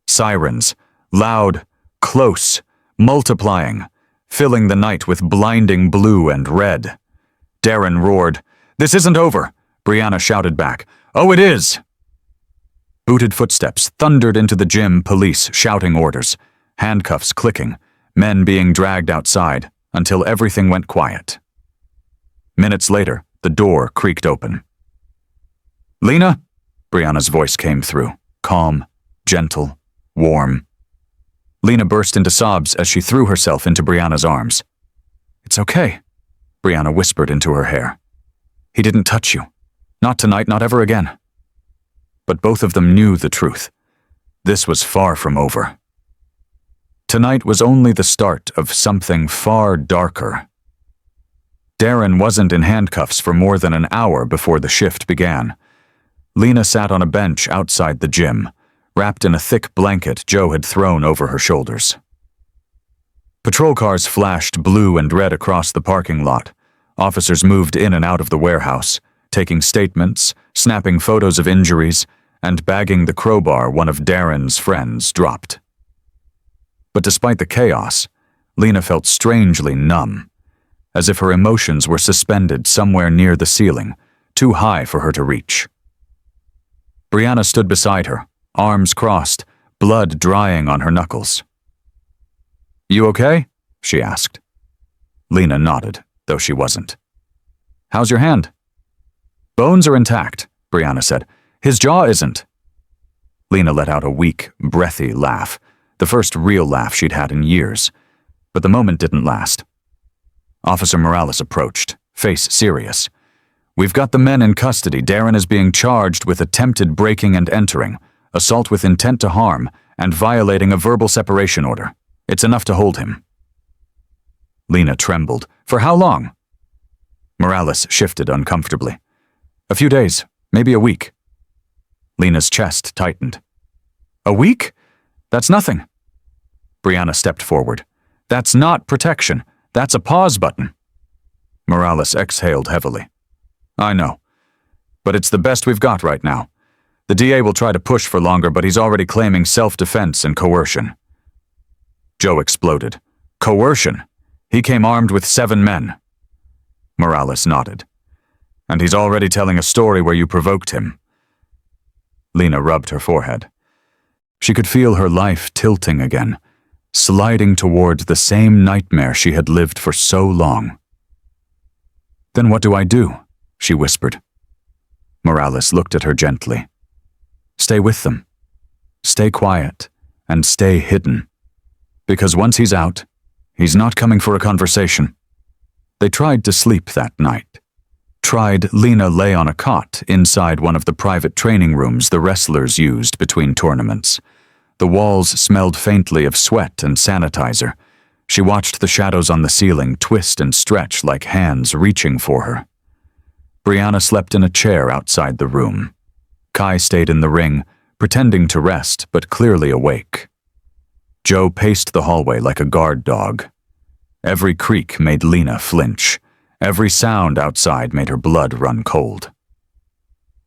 sirens, loud, close, multiplying, filling the night with blinding blue and red. Darren roared, This isn't over! Brianna shouted back, Oh, it is! Booted footsteps thundered into the gym, police shouting orders, handcuffs clicking, men being dragged outside, until everything went quiet. Minutes later, the door creaked open. Lena? Brianna's voice came through, calm, gentle, warm. Lena burst into sobs as she threw herself into Brianna's arms. It's okay, Brianna whispered into her hair. He didn't touch you. Not tonight, not ever again. But both of them knew the truth. This was far from over. Tonight was only the start of something far darker. Darren wasn't in handcuffs for more than an hour before the shift began. Lena sat on a bench outside the gym, wrapped in a thick blanket Joe had thrown over her shoulders. Patrol cars flashed blue and red across the parking lot. Officers moved in and out of the warehouse, taking statements, snapping photos of injuries, and bagging the crowbar one of Darren's friends dropped. But despite the chaos, Lena felt strangely numb, as if her emotions were suspended somewhere near the ceiling, too high for her to reach. Brianna stood beside her, arms crossed, blood drying on her knuckles. "You okay?" she asked. Lena nodded, though she wasn't. "How's your hand?" "Bones are intact," Brianna said. "His jaw isn't." Lena let out a weak, breathy laugh, the first real laugh she'd had in years. But the moment didn't last. Officer Morales approached, face serious. "We've got the men in custody. Darren is being charged with attempted breaking and entering, assault with intent to harm, and violating a verbal separation order. It's enough to hold him." Lena trembled. "For how long?" Morales shifted uncomfortably. "A few days, maybe a week." Lena's chest tightened. "A week? That's nothing." Brianna stepped forward. "That's not protection. That's a pause button." Morales exhaled heavily. "I know. But it's the best we've got right now. The DA will try to push for longer, but he's already claiming self-defense and coercion." Joe exploded. "Coercion? He came armed with 7 men." Morales nodded. "And he's already telling a story where you provoked him." Lena rubbed her forehead. She could feel her life tilting again, sliding toward the same nightmare she had lived for so long. "Then what do I do?" she whispered. Morales looked at her gently. "Stay with them. Stay quiet and stay hidden. Because once he's out, he's not coming for a conversation." They tried to sleep that night. Lena lay on a cot inside one of the private training rooms the wrestlers used between tournaments. The walls smelled faintly of sweat and sanitizer. She watched the shadows on the ceiling twist and stretch like hands reaching for her. Brianna slept in a chair outside the room. Kai stayed in the ring, pretending to rest but clearly awake. Joe paced the hallway like a guard dog. Every creak made Lena flinch. Every sound outside made her blood run cold.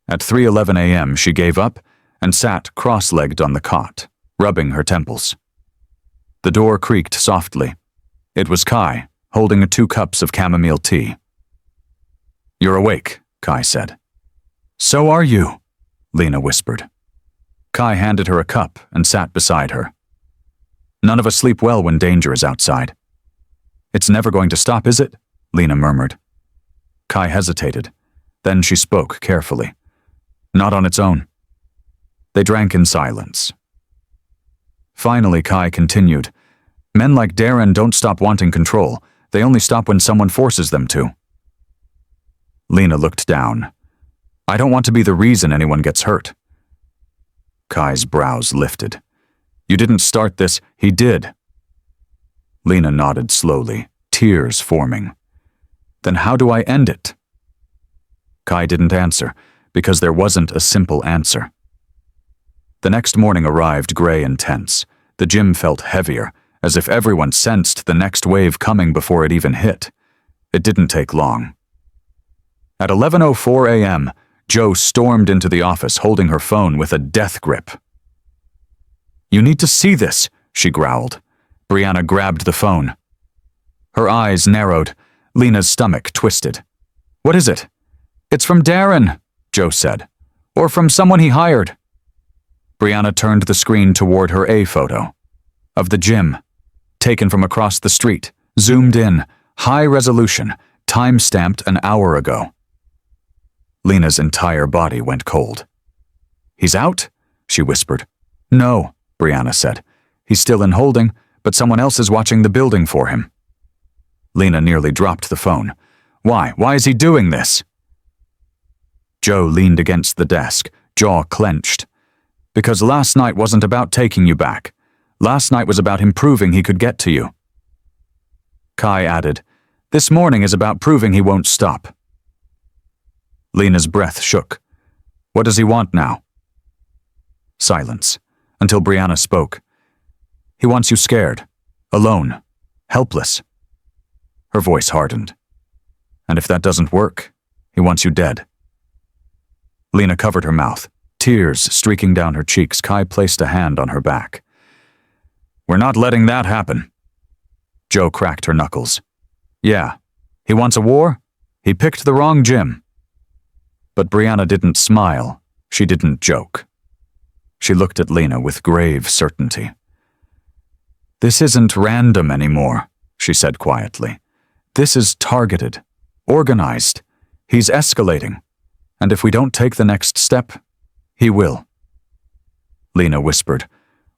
At 3:11 a.m. she gave up and sat cross-legged on the cot, rubbing her temples. The door creaked softly. It was Kai, holding 2 cups of chamomile tea. "You're awake," Kai said. "So are you," Lena whispered. Kai handed her a cup and sat beside her. "None of us sleep well when danger is outside." "It's never going to stop, is it?" Lena murmured. Kai hesitated. Then she spoke carefully. "Not on its own." They drank in silence. Finally, Kai continued. "Men like Darren don't stop wanting control. They only stop when someone forces them to." Lena looked down. "I don't want to be the reason anyone gets hurt." Kai's brows lifted. "You didn't start this, he did." Lena nodded slowly, tears forming. "Then how do I end it?" Kai didn't answer, because there wasn't a simple answer. The next morning arrived gray and tense. The gym felt heavier, as if everyone sensed the next wave coming before it even hit. It didn't take long. At 11:04 a.m., Joe stormed into the office holding her phone with a death grip. "You need to see this," she growled. Brianna grabbed the phone. Her eyes narrowed. Lena's stomach twisted. "What is it?" "It's from Darren," Joe said. "Or from someone he hired." Brianna turned the screen toward her A photo. Of the gym. Taken from across the street. Zoomed in. High resolution. Time-stamped an hour ago. Lena's entire body went cold. "He's out?" she whispered. "No," Brianna said. "He's still in holding, but someone else is watching the building for him." Lena nearly dropped the phone. "Why? Why is he doing this?" Joe leaned against the desk, jaw clenched. "Because last night wasn't about taking you back. Last night was about him proving he could get to you." Kai added, "This morning is about proving he won't stop." Lena's breath shook. "What does he want now?" Silence, until Brianna spoke. "He wants you scared, alone, helpless. Her voice hardened. And if that doesn't work, he wants you dead. Lena covered her mouth, tears streaking down her cheeks. Kai placed a hand on her back. We're not letting that happen. Jo cracked her knuckles. Yeah, he wants a war? He picked the wrong Jim. But Brianna didn't smile. She didn't joke. She looked at Lena with grave certainty. This isn't random anymore, she said quietly. This is targeted, organized. He's escalating. And if we don't take the next step, he will. Lena whispered,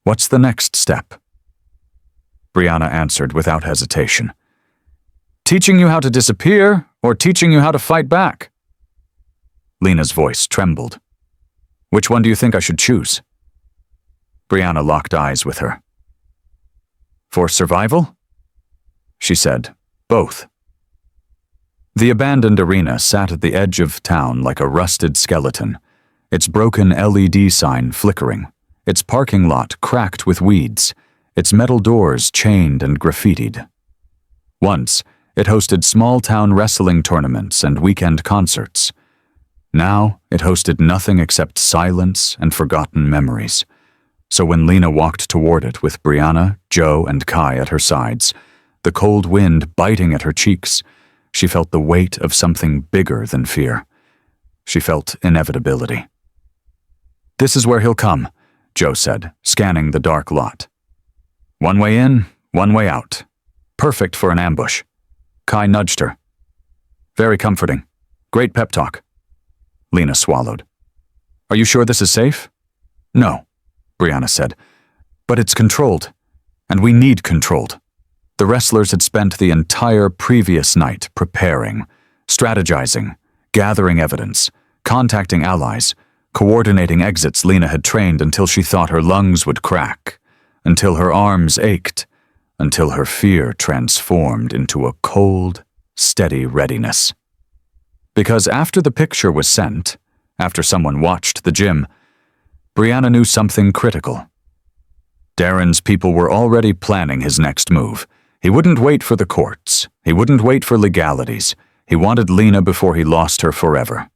What's the next step? Brianna answered without hesitation. Teaching you how to disappear or teaching you how to fight back? Lena's voice trembled. Which one do you think I should choose? Brianna locked eyes with her. For survival? She said, Both. The abandoned arena sat at the edge of town like a rusted skeleton, its broken LED sign flickering, its parking lot cracked with weeds, its metal doors chained and graffitied. Once, it hosted small-town wrestling tournaments and weekend concerts. Now, it hosted nothing except silence and forgotten memories. So when Lena walked toward it with Brianna, Jo, and Kai at her sides, the cold wind biting at her cheeks, she felt the weight of something bigger than fear. She felt inevitability. This is where he'll come, Jo said, scanning the dark lot. One way in, one way out. Perfect for an ambush. Kai nudged her. Very comforting. Great pep talk. Lena swallowed. Are you sure this is safe? No, Brianna said. But it's controlled. And we need controlled. The wrestlers had spent the entire previous night preparing, strategizing, gathering evidence, contacting allies, coordinating exits. Lena had trained until she thought her lungs would crack, until her arms ached, until her fear transformed into a cold, steady readiness. Because after the picture was sent, after someone watched the gym, Brianna knew something critical. Darren's people were already planning his next move. He wouldn't wait for the courts. He wouldn't wait for legalities. He wanted Lena before he lost her forever.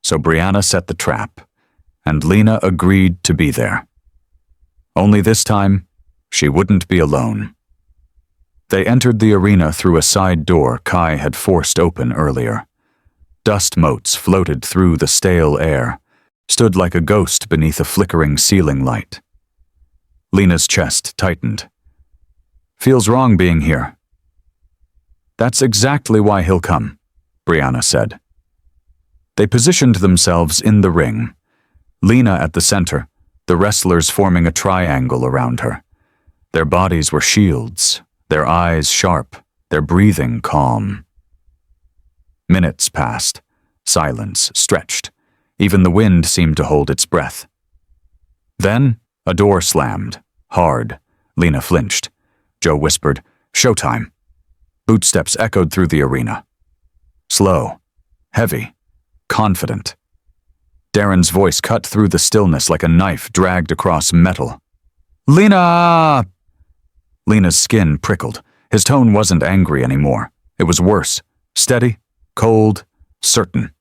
So Brianna set the trap, and Lena agreed to be there. Only this time, she wouldn't be alone. They entered the arena through a side door Kai had forced open earlier. Dust motes floated through the stale air, stood like a ghost beneath a flickering ceiling light. Lena's chest tightened. Feels wrong being here. That's exactly why he'll come, Brianna said. They positioned themselves in the ring, Lena at the center, the wrestlers forming a triangle around her. Their bodies were shields, their eyes sharp, their breathing calm. Minutes passed. Silence stretched. Even the wind seemed to hold its breath. Then, a door slammed, hard. Lena flinched. Jo whispered, Showtime. Bootsteps echoed through the arena. Slow, heavy, confident. Darren's voice cut through the stillness like a knife dragged across metal. Lena! Lena's skin prickled. His tone wasn't angry anymore. It was worse. Steady, cold, certain.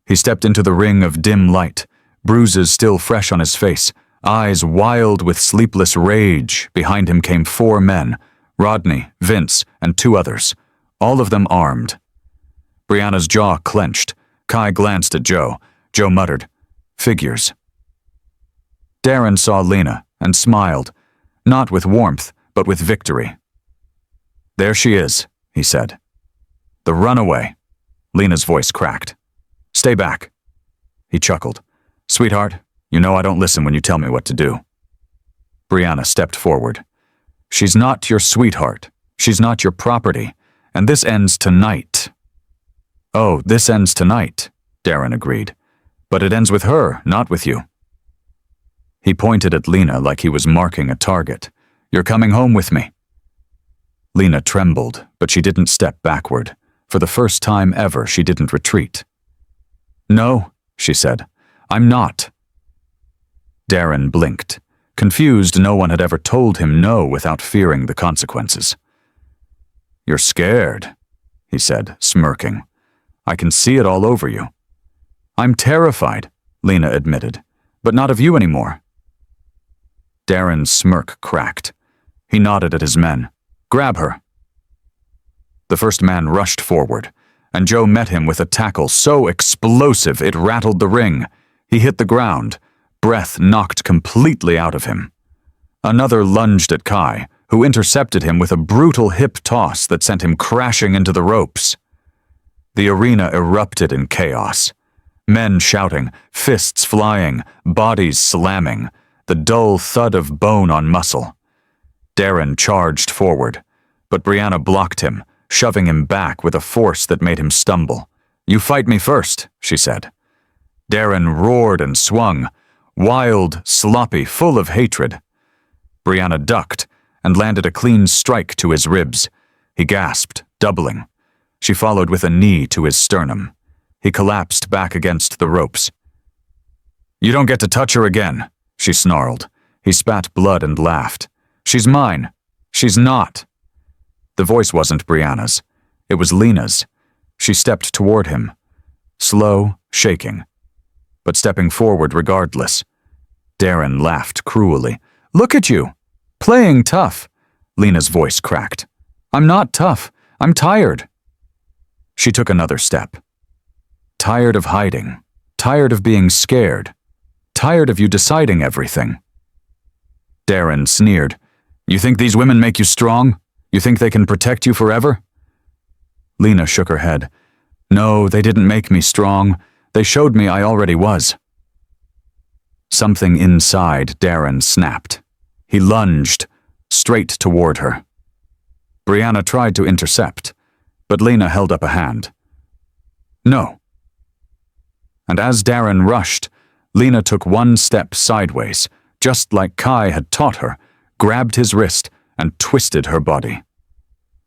He stepped into the ring of dim light, bruises still fresh on his face, eyes wild with sleepless rage. Behind him came 4 men, Rodney, Vince, and 2 others, all of them armed. Brianna's jaw clenched. Kai glanced at Jo. Jo muttered, Figures. Darren saw Lena and smiled, not with warmth, but with victory. There she is, he said. The runaway. Lena's voice cracked. Stay back. He chuckled. Sweetheart, you know I don't listen when you tell me what to do. Brianna stepped forward. She's not your sweetheart. She's not your property. And this ends tonight. Oh, this ends tonight, Darren agreed. But it ends with her, not with you. He pointed at Lena like he was marking a target. You're coming home with me. Lena trembled, but she didn't step backward. For the first time ever, she didn't retreat. No, she said. I'm not. Darren blinked. confused no one had ever told him no without fearing the consequences. "You're scared," he said, smirking. "I can see it all over you." "I'm terrified," Lena admitted, "but not of you anymore." Darren's smirk cracked. He nodded at his men. "Grab her." The first man rushed forward, and Joe met him with a tackle so explosive it rattled the ring. He hit the ground, breath knocked completely out of him. Another lunged at Kai, who intercepted him with a brutal hip toss that sent him crashing into the ropes. The arena erupted in chaos. Men shouting, fists flying, bodies slamming, the dull thud of bone on muscle. Darren charged forward, but Brianna blocked him, shoving him back with a force that made him stumble. "You fight me first," she said. Darren roared and swung, wild, sloppy, full of hatred. Brianna ducked and landed a clean strike to his ribs. He gasped, doubling. She followed with a knee to his sternum. He collapsed back against the ropes. "You don't get to touch her again," she snarled. He spat blood and laughed. "She's mine." "She's not." The voice wasn't Brianna's. It was Lena's. She stepped toward him, slow, shaking, but stepping forward regardless. Darren laughed cruelly. "Look at you, playing tough." Lena's voice cracked. "I'm not tough. I'm tired." She took another step. "Tired of hiding. Tired of being scared. Tired of you deciding everything." Darren sneered. "You think these women make you strong? You think they can protect you forever?" Lena shook her head. "No, they didn't make me strong. They showed me I already was." Something inside Darren snapped. He lunged, straight toward her. Brianna tried to intercept, but Lena held up a hand. "No." And as Darren rushed, Lena took one step sideways, just like Kai had taught her, grabbed his wrist, and twisted her body.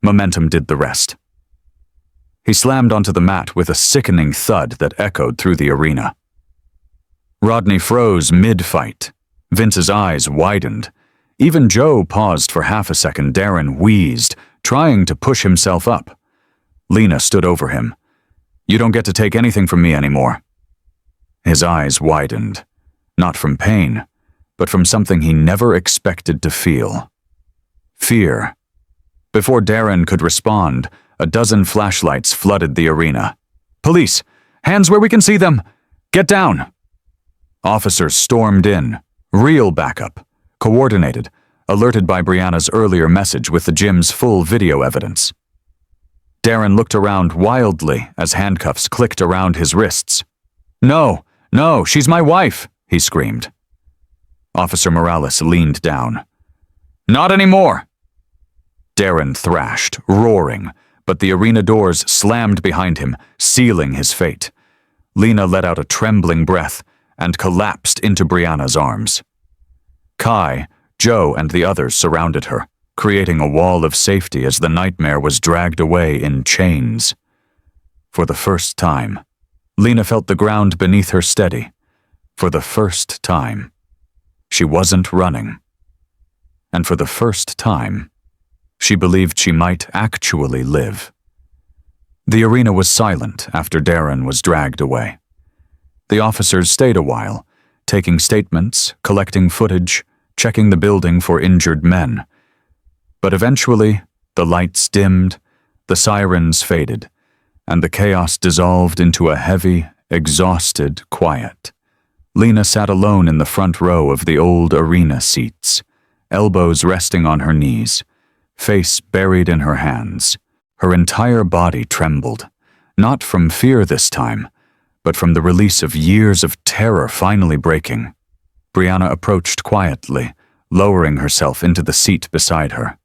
Momentum did the rest. He slammed onto the mat with a sickening thud that echoed through the arena. Rodney froze mid-fight. Vince's eyes widened. Even Joe paused for half a second. Darren wheezed, trying to push himself up. Lena stood over him. "You don't get to take anything from me anymore." His eyes widened, not from pain, but from something he never expected to feel. Fear. Before Darren could respond, a dozen flashlights flooded the arena. "Police! Hands where we can see them! Get down!" Officers stormed in, real backup, coordinated, alerted by Brianna's earlier message with the gym's full video evidence. Darren looked around wildly as handcuffs clicked around his wrists. "No, no, she's my wife!" he screamed. Officer Morales leaned down. "Not anymore!" Darren thrashed, roaring, but the arena doors slammed behind him, sealing his fate. Lena let out a trembling breath and collapsed into Brianna's arms. Kai, Joe, and the others surrounded her, creating a wall of safety as the nightmare was dragged away in chains. For the first time, Lena felt the ground beneath her steady. For the first time, she wasn't running. And for the first time, she believed she might actually live. The arena was silent after Darren was dragged away. The officers stayed a while, taking statements, collecting footage, checking the building for injured men. But eventually, the lights dimmed, the sirens faded, and the chaos dissolved into a heavy, exhausted quiet. Lena sat alone in the front row of the old arena seats, elbows resting on her knees, face buried in her hands. Her entire body trembled, not from fear this time, but from the release of years of terror finally breaking. Brianna approached quietly, lowering herself into the seat beside her.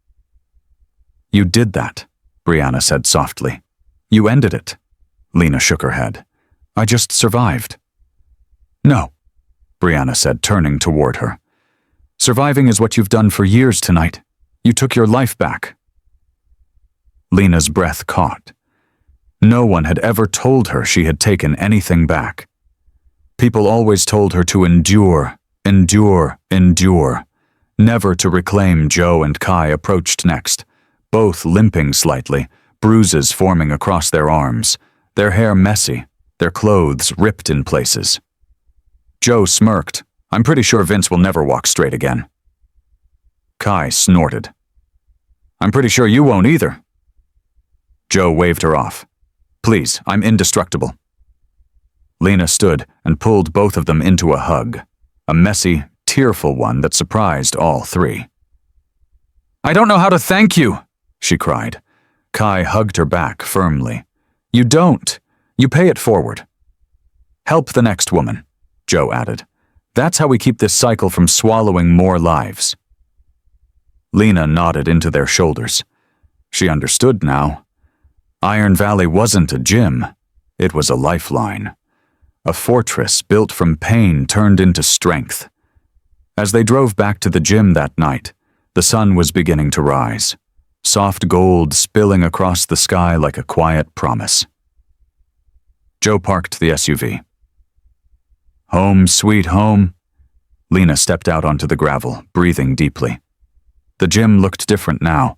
"You did that," Brianna said softly. "You ended it." Lena shook her head. "I just survived." "No," Brianna said, turning toward her. "Surviving is what you've done for years tonight. You took your life back." Lena's breath caught. No one had ever told her she had taken anything back. People always told her to endure, endure, endure. never to reclaim Joe and Kai approached next, both limping slightly, bruises forming across their arms, their hair messy, their clothes ripped in places. Joe smirked. I'm pretty sure Vince will never walk straight again. Kai snorted. I'm pretty sure you won't either. Joe waved her off. Please, I'm indestructible. Lena stood and pulled both of them into a hug, a messy, tearful one that surprised all three. I don't know how to thank you, she cried. Kai hugged her back firmly. You don't. You pay it forward. Help the next woman, Joe added. That's how we keep this cycle from swallowing more lives. Lena nodded into their shoulders. She understood now. Iron Valley wasn't a gym. It was a lifeline. A fortress built from pain turned into strength. As they drove back to the gym that night, the sun was beginning to rise, soft gold spilling across the sky like a quiet promise. Joe parked the SUV. Home, sweet home. Lena stepped out onto the gravel, breathing deeply. The gym looked different now,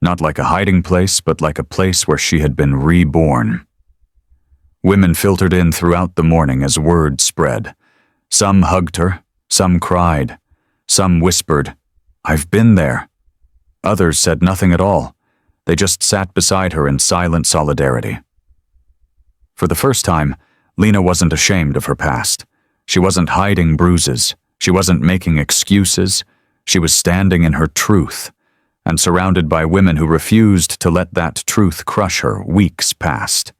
not like a hiding place, but like a place where she had been reborn. Women filtered in throughout the morning as word spread. Some hugged her, some cried, some whispered, I've been there. Others said nothing at all. They just sat beside her in silent solidarity. For the first time, Lena wasn't ashamed of her past. She wasn't hiding bruises. She wasn't making excuses. She was standing in her truth, and surrounded by women who refused to let that truth crush her weeks past.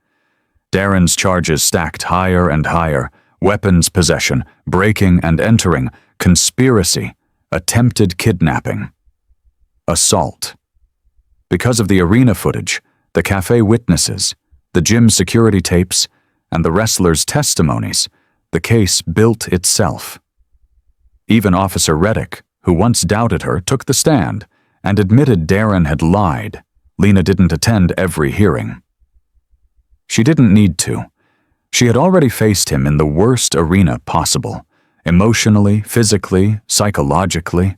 Darren's charges stacked higher and higher, weapons possession, breaking and entering, conspiracy, attempted kidnapping. Assault. Because of the arena footage, the cafe witnesses, the gym security tapes, and the wrestlers' testimonies, the case built itself. Even Officer Reddick, who once doubted her, took the stand and admitted Darren had lied. Lena didn't attend every hearing. She didn't need to. She had already faced him in the worst arena possible, emotionally, physically, psychologically.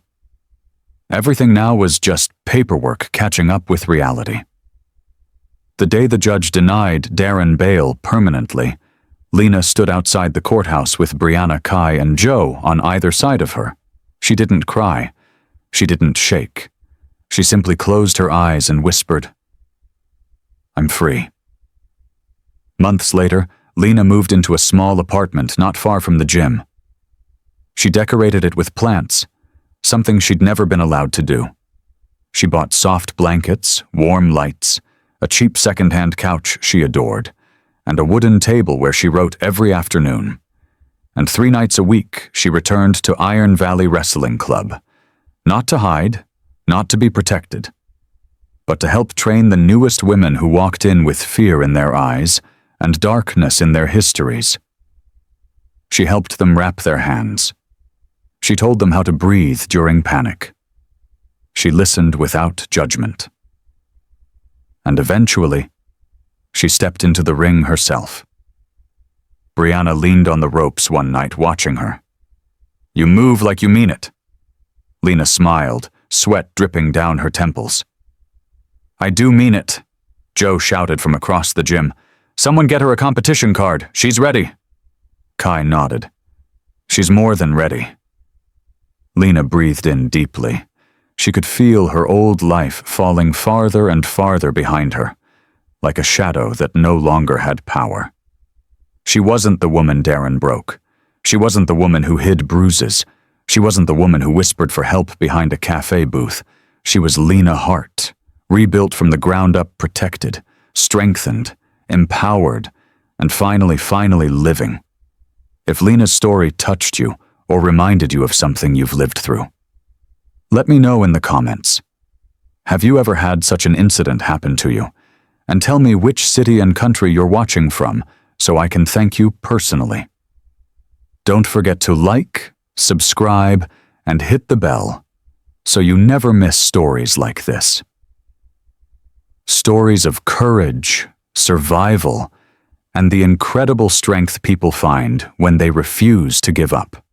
Everything now was just paperwork catching up with reality. The day the judge denied Darren bail permanently, Lena stood outside the courthouse with Brianna, Kai, and Joe on either side of her. She didn't cry. She didn't shake. She simply closed her eyes and whispered, I'm free. Months later, Lena moved into a small apartment not far from the gym. She decorated it with plants, something she'd never been allowed to do. She bought soft blankets, warm lights, a cheap second-hand couch she adored, and a wooden table where she wrote every afternoon. And 3 nights a week, she returned to Iron Valley Wrestling Club, not to hide, not to be protected, but to help train the newest women who walked in with fear in their eyes and darkness in their histories. She helped them wrap their hands. She told them how to breathe during panic. She listened without judgment. And eventually, she stepped into the ring herself. Brianna leaned on the ropes one night watching her. You move like you mean it. Lena smiled, sweat dripping down her temples. I do mean it, Joe shouted from across the gym. Someone get her a competition card. She's ready. Kai nodded. She's more than ready. Lena breathed in deeply. She could feel her old life falling farther and farther behind her, like a shadow that no longer had power. She wasn't the woman Darren broke. She wasn't the woman who hid bruises. She wasn't the woman who whispered for help behind a cafe booth. She was Lena Hart, rebuilt from the ground up, protected, strengthened, empowered, and finally living. If Lena's story touched you or reminded you of something you've lived through, let me know in the comments. Have you ever had such an incident happen to you? And tell me which city and country you're watching from so I can thank you personally. Don't forget to like, subscribe, and hit the bell so you never miss stories like this. Stories of courage, survival, and the incredible strength people find when they refuse to give up.